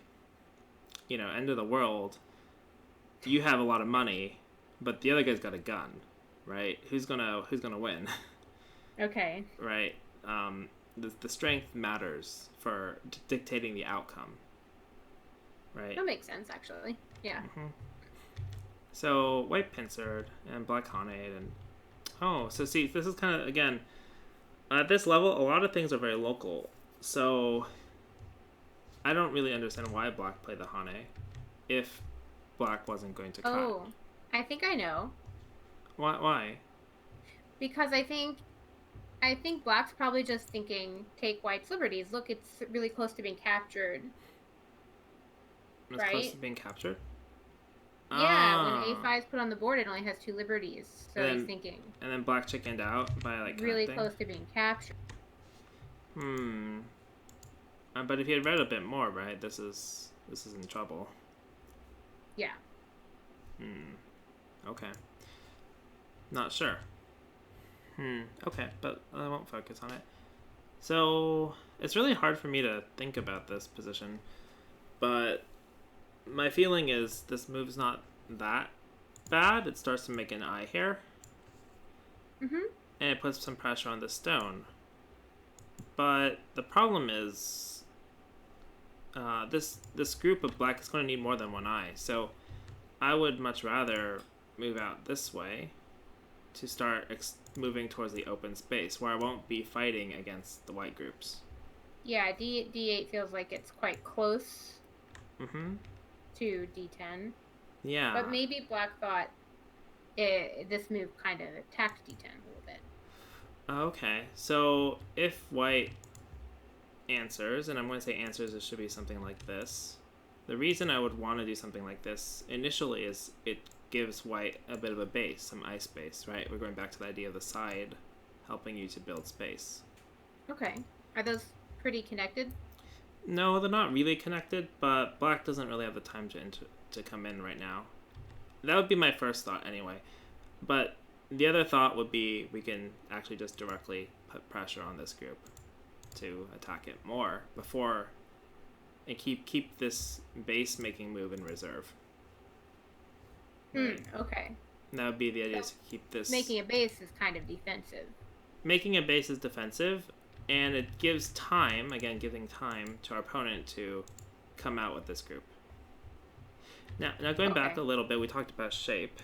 end of the world. You have a lot of money, but the other guy's got a gun, right? Who's gonna win? Okay. Right. The strength matters for dictating the outcome. Right. That makes sense, actually. Yeah. So white pincered and black honeyed and so see, this is kind of, again, at this level, a lot of things are very local. So I don't really understand why black played the hane if black wasn't going to cut. Oh, I think I know. Why? Because I think black's probably just thinking, take white's liberties. Look, it's really close to being captured. It's close to being captured? Yeah, when A5's put on the board, it only has 2 liberties. So he's thinking. And then black chickened out by like really close to being captured. But if he had read a bit more, right, this is in trouble. Yeah. Okay. Not sure. Okay, but I won't focus on it. So it's really hard for me to think about this position, but my feeling is this move's not that bad. It starts to make an eye here. And it puts some pressure on the stone. But the problem is this group of black is going to need more than one eye. So I would much rather move out this way to start moving towards the open space where I won't be fighting against the white groups. Yeah, D8 feels like it's quite close to D10. Yeah. But maybe black thought this move kind of attacked D10 a little bit. Okay, so if white answers, and I'm going to say answers, it should be something like this. The reason I would want to do something like this initially is it gives white a bit of a base, some ice space, right? We're going back to the idea of the side helping you to build space. Okay. Are those pretty connected? No, they're not really connected, but black doesn't really have the time to come in right now. That would be my first thought anyway. But the other thought would be we can actually just directly put pressure on this group. to attack it more before and keep this base making move in reserve. Right. Okay. That would be the idea, So to keep this. making a base is kind of defensive. Making a base is defensive, and it gives time, again, giving time to our opponent to come out with this group. Now going back a little bit, we talked about shape.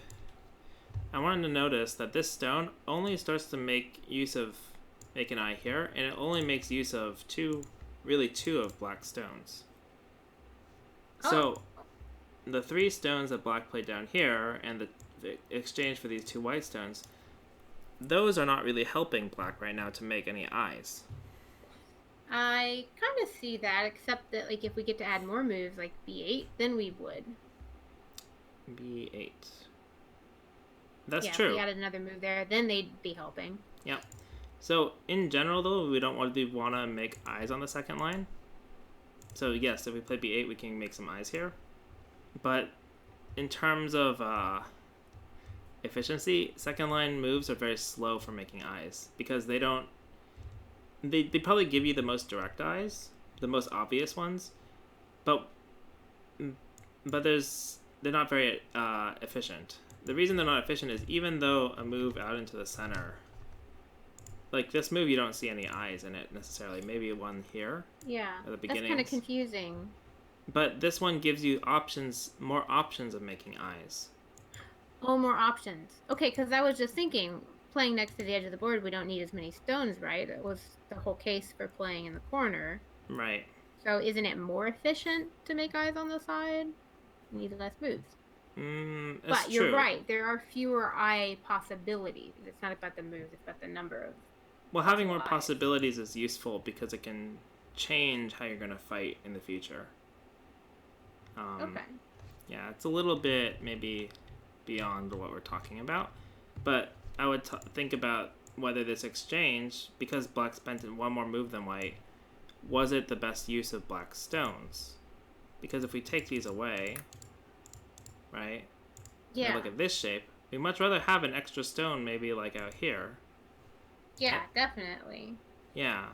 I wanted to notice that this stone only starts to make use of make an eye here, and it only makes use of two of black stones. So the 3 stones that black played down here and the exchange for these 2 white stones, those are not really helping black right now to make any eyes. I kind of see that, except that like if we get to add more moves like B8, then we would. B8. That's true. If we added another move there, then they'd be helping. Yeah. So in general, though, we don't want to make eyes on the second line. So yes, if we play B8, we can make some eyes here. But in terms of efficiency, second line moves are very slow for making eyes because they don't. They probably give you the most direct eyes, the most obvious ones, but they're not very efficient. The reason they're not efficient is even though a move out into the center, like this move, you don't see any eyes in it necessarily. Maybe one here. Yeah, at the beginning. That's kind of confusing. But this one gives you more options of making eyes. Oh, more options. Okay, because I was just thinking, playing next to the edge of the board, we don't need as many stones, right? That was the whole case for playing in the corner. Right. So isn't it more efficient to make eyes on the side? You need less moves. But you're right. There are fewer eye possibilities. It's not about the moves. It's about the number of. Well, having more possibilities is useful because it can change how you're going to fight in the future. Okay. Yeah, it's a little bit maybe beyond what we're talking about, but I would think about whether this exchange, because black spent one more move than white, was it the best use of black stones? Because if we take these away, right? Yeah. Look at this shape. We'd much rather have an extra stone maybe like out here. Yeah, definitely. Yeah.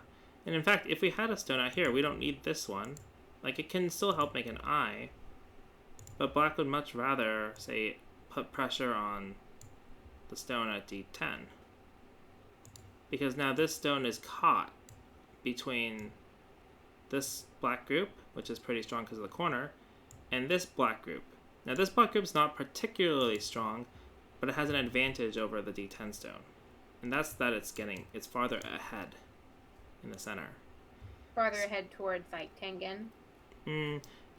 And in fact, if we had a stone out here, we don't need this one. Like, it can still help make an eye, but black would much rather, say, put pressure on the stone at D10. Because now this stone is caught between this black group, which is pretty strong because of the corner, and this black group. Now this black group's not particularly strong, but it has an advantage over the D10 stone. And that's that it's farther ahead in the center. Farther ahead towards, like, Tengen?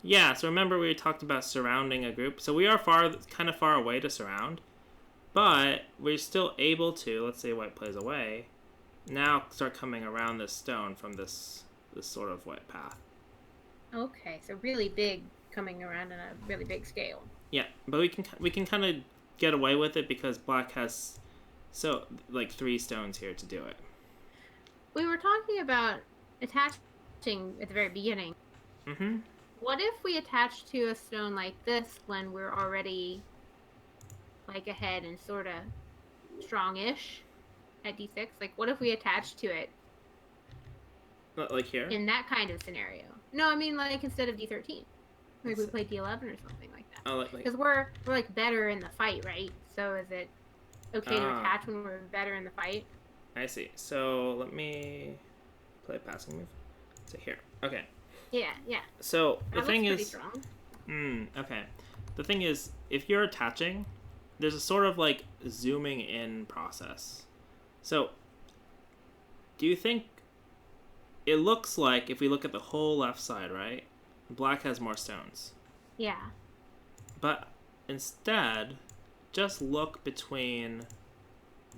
Yeah, so remember we talked about surrounding a group. So we are kind of far away to surround, but we're still able to, let's say white plays away, now start coming around this stone from this sort of white path. Okay, so really big, coming around on a really big scale. Yeah, but we can kind of get away with it because black has 3 stones here to do it. We were talking about attaching at the very beginning. Mm-hmm. What if we attach to a stone like this when we're already like ahead and sort of strong-ish at D6? Like, what if we attach to it? Like here? In that kind of scenario. No, I mean, like, instead of D13. Like, we play D11 or something like that. Oh, like because we're like better in the fight, right? So is it okay to attach when we're better in the fight? I see. So let me play a passing move. So here. Okay. Yeah. So the thing is, strong. Okay. The thing is, if you're attaching, there's a sort of like zooming in process. So, do you think it looks like if we look at the whole left side, right? Black has more stones. Yeah. But instead, just look between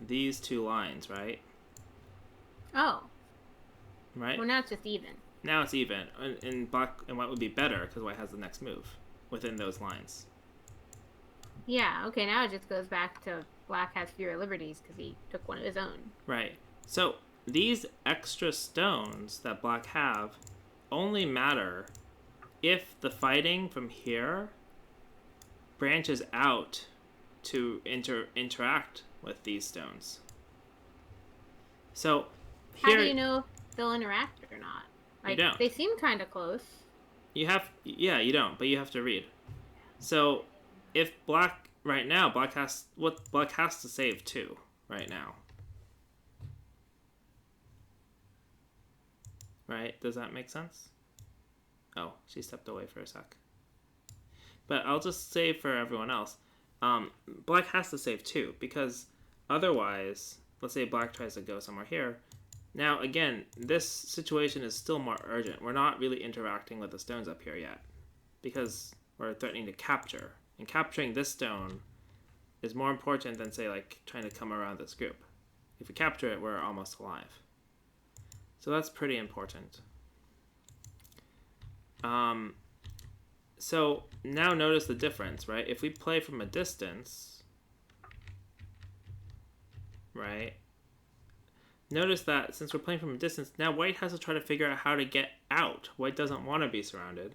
these 2 lines, right? Oh. Right? Well, now it's just even. Now it's even. And black and white would be better because white has the next move within those lines. Yeah, okay, now it just goes back to black has fewer liberties because he took one of his own. Right. So these extra stones that black have only matter if the fighting from here branches out to interact with these stones. So here, how do you know if they'll interact or or not. You Like, don't. they seem kind of close. You don't, but you have to read. So, if black right now, black has to save 2 right now. Right? Does that make sense? Oh, she stepped away for a sec. But I'll just say for everyone else, black has to save 2 because otherwise, let's say black tries to go somewhere here. Now, again, this situation is still more urgent. We're not really interacting with the stones up here yet because we're threatening to capture. And capturing this stone is more important than, say, like trying to come around this group. If we capture it, we're almost alive. So that's pretty important. So now notice the difference, right? If we play from a distance, right? Notice that since we're playing from a distance, now white has to try to figure out how to get out. White doesn't want to be surrounded.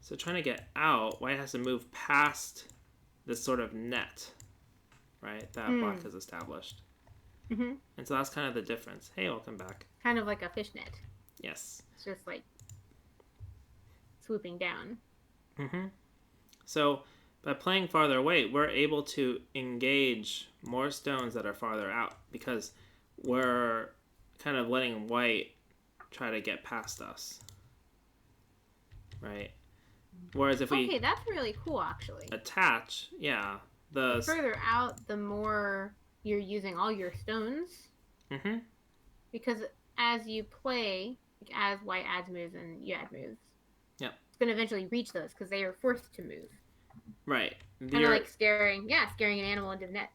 So trying to get out, white has to move past this sort of net, right, that black has established. Mm-hmm. And so that's kind of the difference. Hey, welcome back. Kind of like a fishnet. Yes. It's just like swooping down. Mm-hmm. So by playing farther away, we're able to engage more stones that are farther out because we're kind of letting white try to get past us. Right? Whereas if we... Okay, that's really cool, actually. Attach, yeah. The further out, the more you're using all your stones. Mm-hmm. Because as you play, like as white adds moves and you add moves, yep, it's going to eventually reach those because they are forced to move. Right. Kind of like scaring an animal into the net.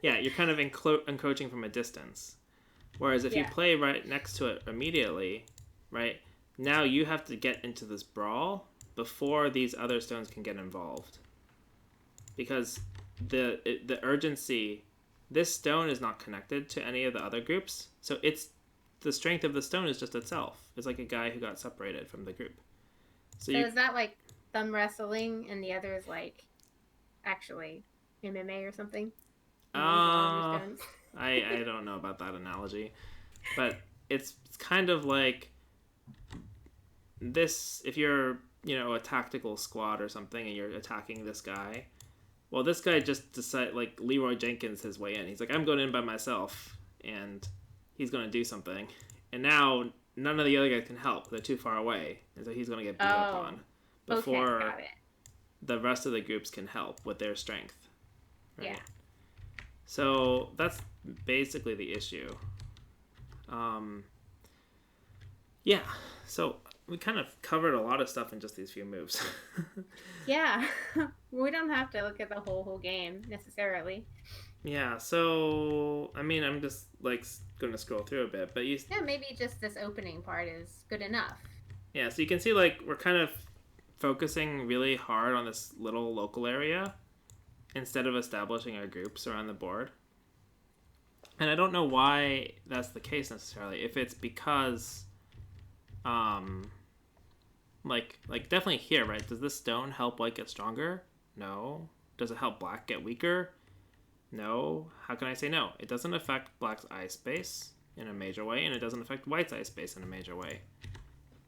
Yeah, you're kind of encroaching from a distance. Whereas if you play right next to it immediately, right, now you have to get into this brawl before these other stones can get involved. Because the urgency, this stone is not connected to any of the other groups, so it's the strength of the stone is just itself. It's like a guy who got separated from the group. So is that like thumb wrestling and the other is like actually MMA or something? I don't know about that analogy, but it's kind of like this. If you're a tactical squad or something and you're attacking this guy, well, this guy just decided, like Leroy Jenkins his way in. He's like, I'm going in by myself, and he's going to do something, and now none of the other guys can help. They're too far away, and so he's going to get beat up on before the rest of the groups can help with their strength. Right? Yeah. So that's basically the issue. Yeah, so we kind of covered a lot of stuff in just these few moves. Yeah, we don't have to look at the whole game necessarily. Yeah, so I mean, I'm just like going to scroll through a bit, but maybe just this opening part is good enough. Yeah, so you can see like we're kind of focusing really hard on this little local area instead of establishing our groups around the board. And I don't know why that's the case necessarily. If it's because, like definitely here, right? Does this stone help white get stronger? No. Does it help black get weaker? No. How can I say no? It doesn't affect black's eye space in a major way, and it doesn't affect white's eye space in a major way.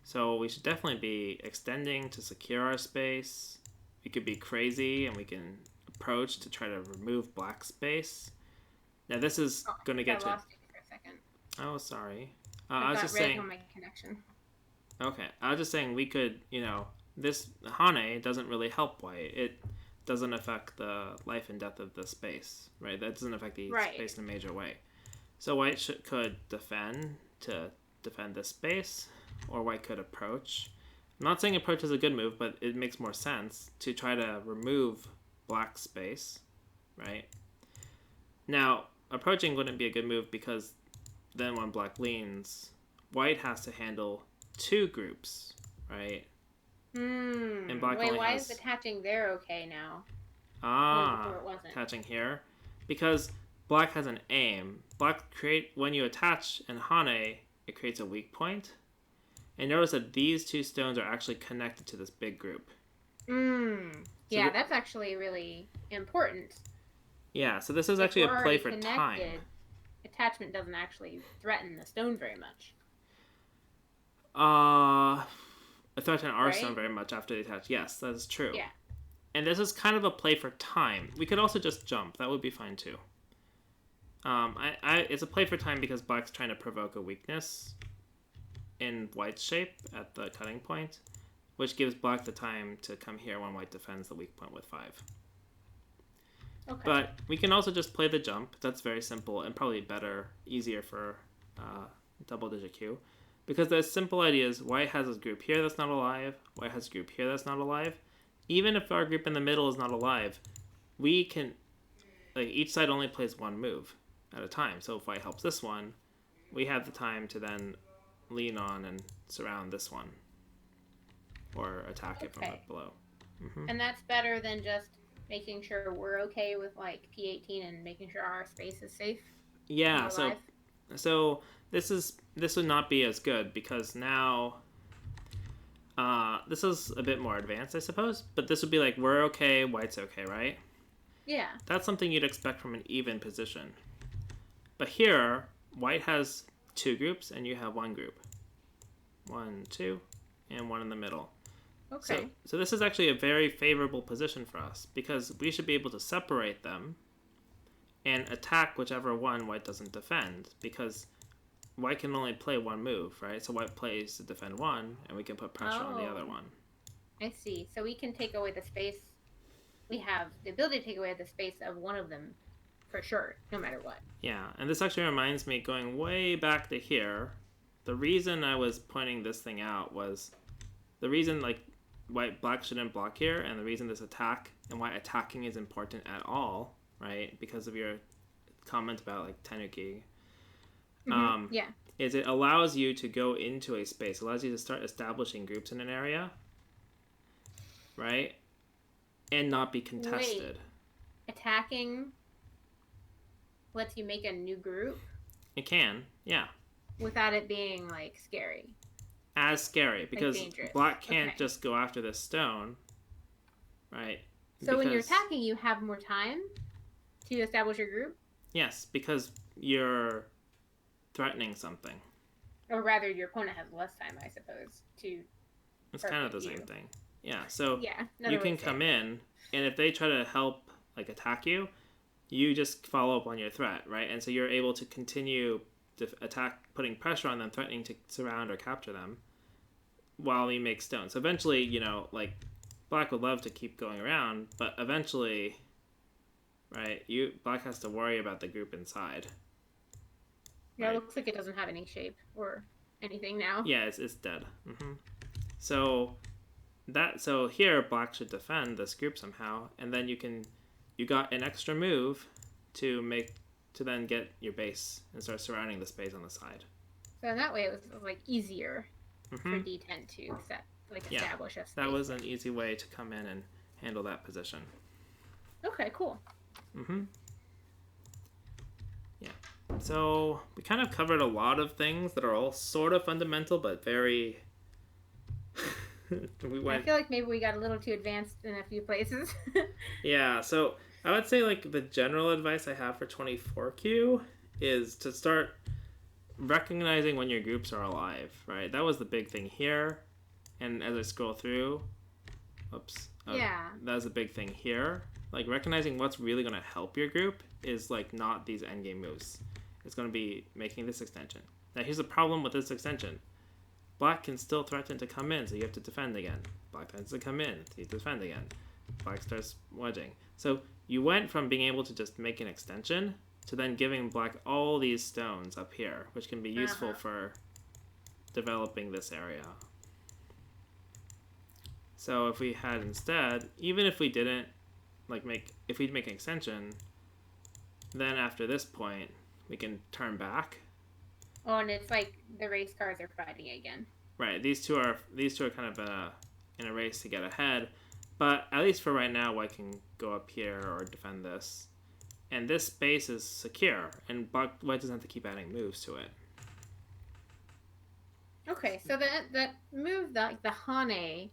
So we should definitely be extending to secure our space. We could be crazy, and we can approach to try to remove black space. Now this is going to get to... I lost you for a second. Oh, sorry. I was just saying... on my connection. Okay. I was just saying we could, this Hane doesn't really help white. It doesn't affect the life and death of the space, right? That doesn't affect the space in a major way. So white could defend to defend this space, or white could approach. I'm not saying approach is a good move, but it makes more sense to try to remove black space, right? Now, approaching wouldn't be a good move because then when black leans, white has to handle 2 groups, right? And black why is attaching there okay now? Before it wasn't. Attaching here. Because black has an aim. When you attach in Hane, it creates a weak point. And notice that these 2 stones are actually connected to this big group. Yeah, that's actually really important. Yeah, so this is actually a play for time. Attachment doesn't actually threaten the stone very much. A threaten our stone right? very much after they attach. Yes, that is true. Yeah. And this is kind of a play for time. We could also just jump. That would be fine too. It's a play for time because black's trying to provoke a weakness in white's shape at the cutting point, which gives black the time to come here when white defends the weak point with 5. Okay. But we can also just play the jump. That's very simple and probably better, easier for double digit Q. Because the simple idea is white has a group here that's not alive, white has a group here that's not alive. Even if our group in the middle is not alive, we can, like, each side only plays one move at a time. So if white helps this one, we have the time to then lean on and surround this one or attack it from up below. Mm-hmm. And that's better than just making sure we're okay with like P18 and making sure our space is safe. Yeah, so this would not be as good because now this is a bit more advanced, I suppose, but this would be like we're okay, white's okay, right? Yeah. That's something you'd expect from an even position. But here, white has 2 groups and you have 1 group. 1, 2, and 1 in the middle. Okay. So this is actually a very favorable position for us because we should be able to separate them and attack whichever one white doesn't defend because white can only play 1 move, right? So white plays to defend 1 and we can put pressure on the other one. I see. So we can take away the space. We have the ability to take away the space of one of them for sure, no matter what. Yeah, and this actually reminds me, going way back to here, the reason I was pointing this thing out was the reason like black shouldn't block here, and the reason this attack and why attacking is important at all, right? Because of your comment about like Tanuki. Yeah. Is it allows you to go into a space, allows you to start establishing groups in an area, right? And not be contested. Wait. Attacking lets you make a new group? It can, yeah. Without it being like scary. As scary because like black can't just go after this stone, right? So when you're attacking, you have more time to establish your group? Yes, because you're threatening something. Or rather, your opponent has less time, I suppose, to. It's kind of the same thing. Yeah, so yeah, you can come in, and if they try to help, like, attack you, you just follow up on your threat, right? And so you're able to continue to attack, putting pressure on them, threatening to surround or capture them, while you make stones. So eventually, you know, like, black would love to keep going around, but eventually, right, black has to worry about the group inside. Yeah, right? It looks like it doesn't have any shape or anything now. Yeah, it's dead. Mm-hmm. So here, black should defend this group somehow, and then you got an extra move to then get your base and start surrounding the space on the side. So in that way, it was like easier for D10 to establish a space. That was an easy way to come in and handle that position. Okay, cool. Yeah. So we kind of covered a lot of things that are all sort of fundamental, but very. I feel like maybe we got a little too advanced in a few places. Yeah, so I would say like the general advice I have for 24Q is to start recognizing when your groups are alive, right? That was the big thing here. And as I scroll through, that was a big thing here. Like recognizing what's really going to help your group is like not these endgame moves. It's going to be making this extension. Now here's the problem with this extension. Black can still threaten to come in, so you have to defend again. Black threatens to come in, so you defend again. Black starts wedging. So you went from being able to just make an extension to then giving black all these stones up here, which can be useful for developing this area. So if we had instead, even if we didn't if we'd make an extension, then after this point, we can turn back. Oh, and it's like the race cars are fighting again. Right. These two are kind of in a race to get ahead, but at least for right now, white can go up here or defend this, and this space is secure, and white doesn't have to keep adding moves to it. Okay, so that move, the Hane.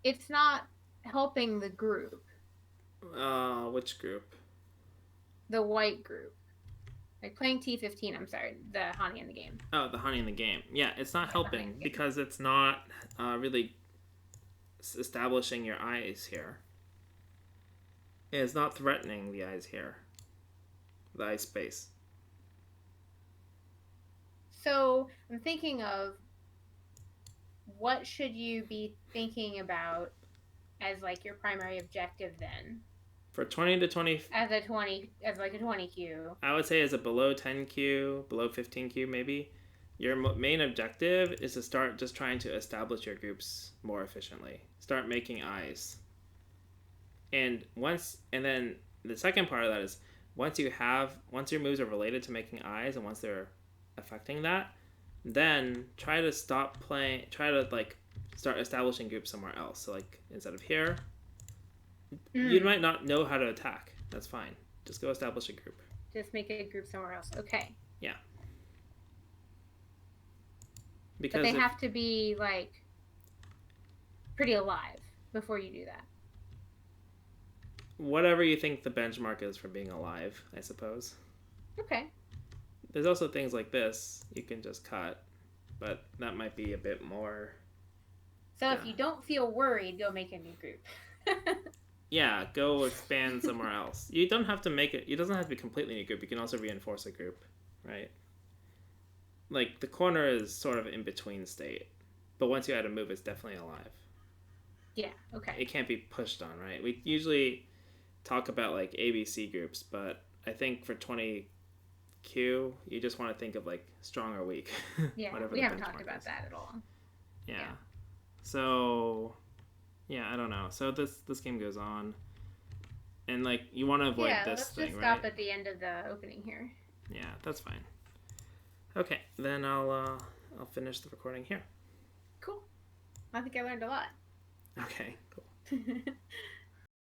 It's not helping the group. Which group? The white group. Like playing T15, I'm sorry, the Hani in the game. Oh, the honey in the game. Yeah, it's not Yeah, helping because it's not really establishing your eyes here. It's not threatening the eyes here. The eye space. So I'm thinking of what should you be thinking about as like your primary objective then? For 20 to 20... As like a 20Q. I would say as a below 10Q, below 15Q maybe, your main objective is to start just trying to establish your groups more efficiently. Start making eyes. And then the second part of that is once your moves are related to making eyes and once they're affecting that, then try to start establishing groups somewhere else. So like instead of here, you might not know how to attack. That's fine. Just go establish a group. Just make a group somewhere else. Okay. Yeah. But they have to be like pretty alive before you do that. Whatever you think the benchmark is for being alive, I suppose. Okay. There's also things like this you can just cut, but that might be a bit more. So if you don't feel worried, go make a new group. Yeah, go expand somewhere else. You don't have to make it. It doesn't have to be completely new group. You can also reinforce a group, right? Like the corner is sort of in between state, but once you add a move, it's definitely alive. Yeah. Okay. It can't be pushed on, right? We usually talk about like ABC groups, but I think for 20Q, you just want to think of like strong or weak. Yeah, we haven't talked about that at all. Yeah. So, yeah, I don't know. So this game goes on, and like you want to avoid this thing, right? Let's just stop at the end of the opening here. Yeah, that's fine. Okay, then I'll finish the recording here. Cool. I think I learned a lot. Okay, cool.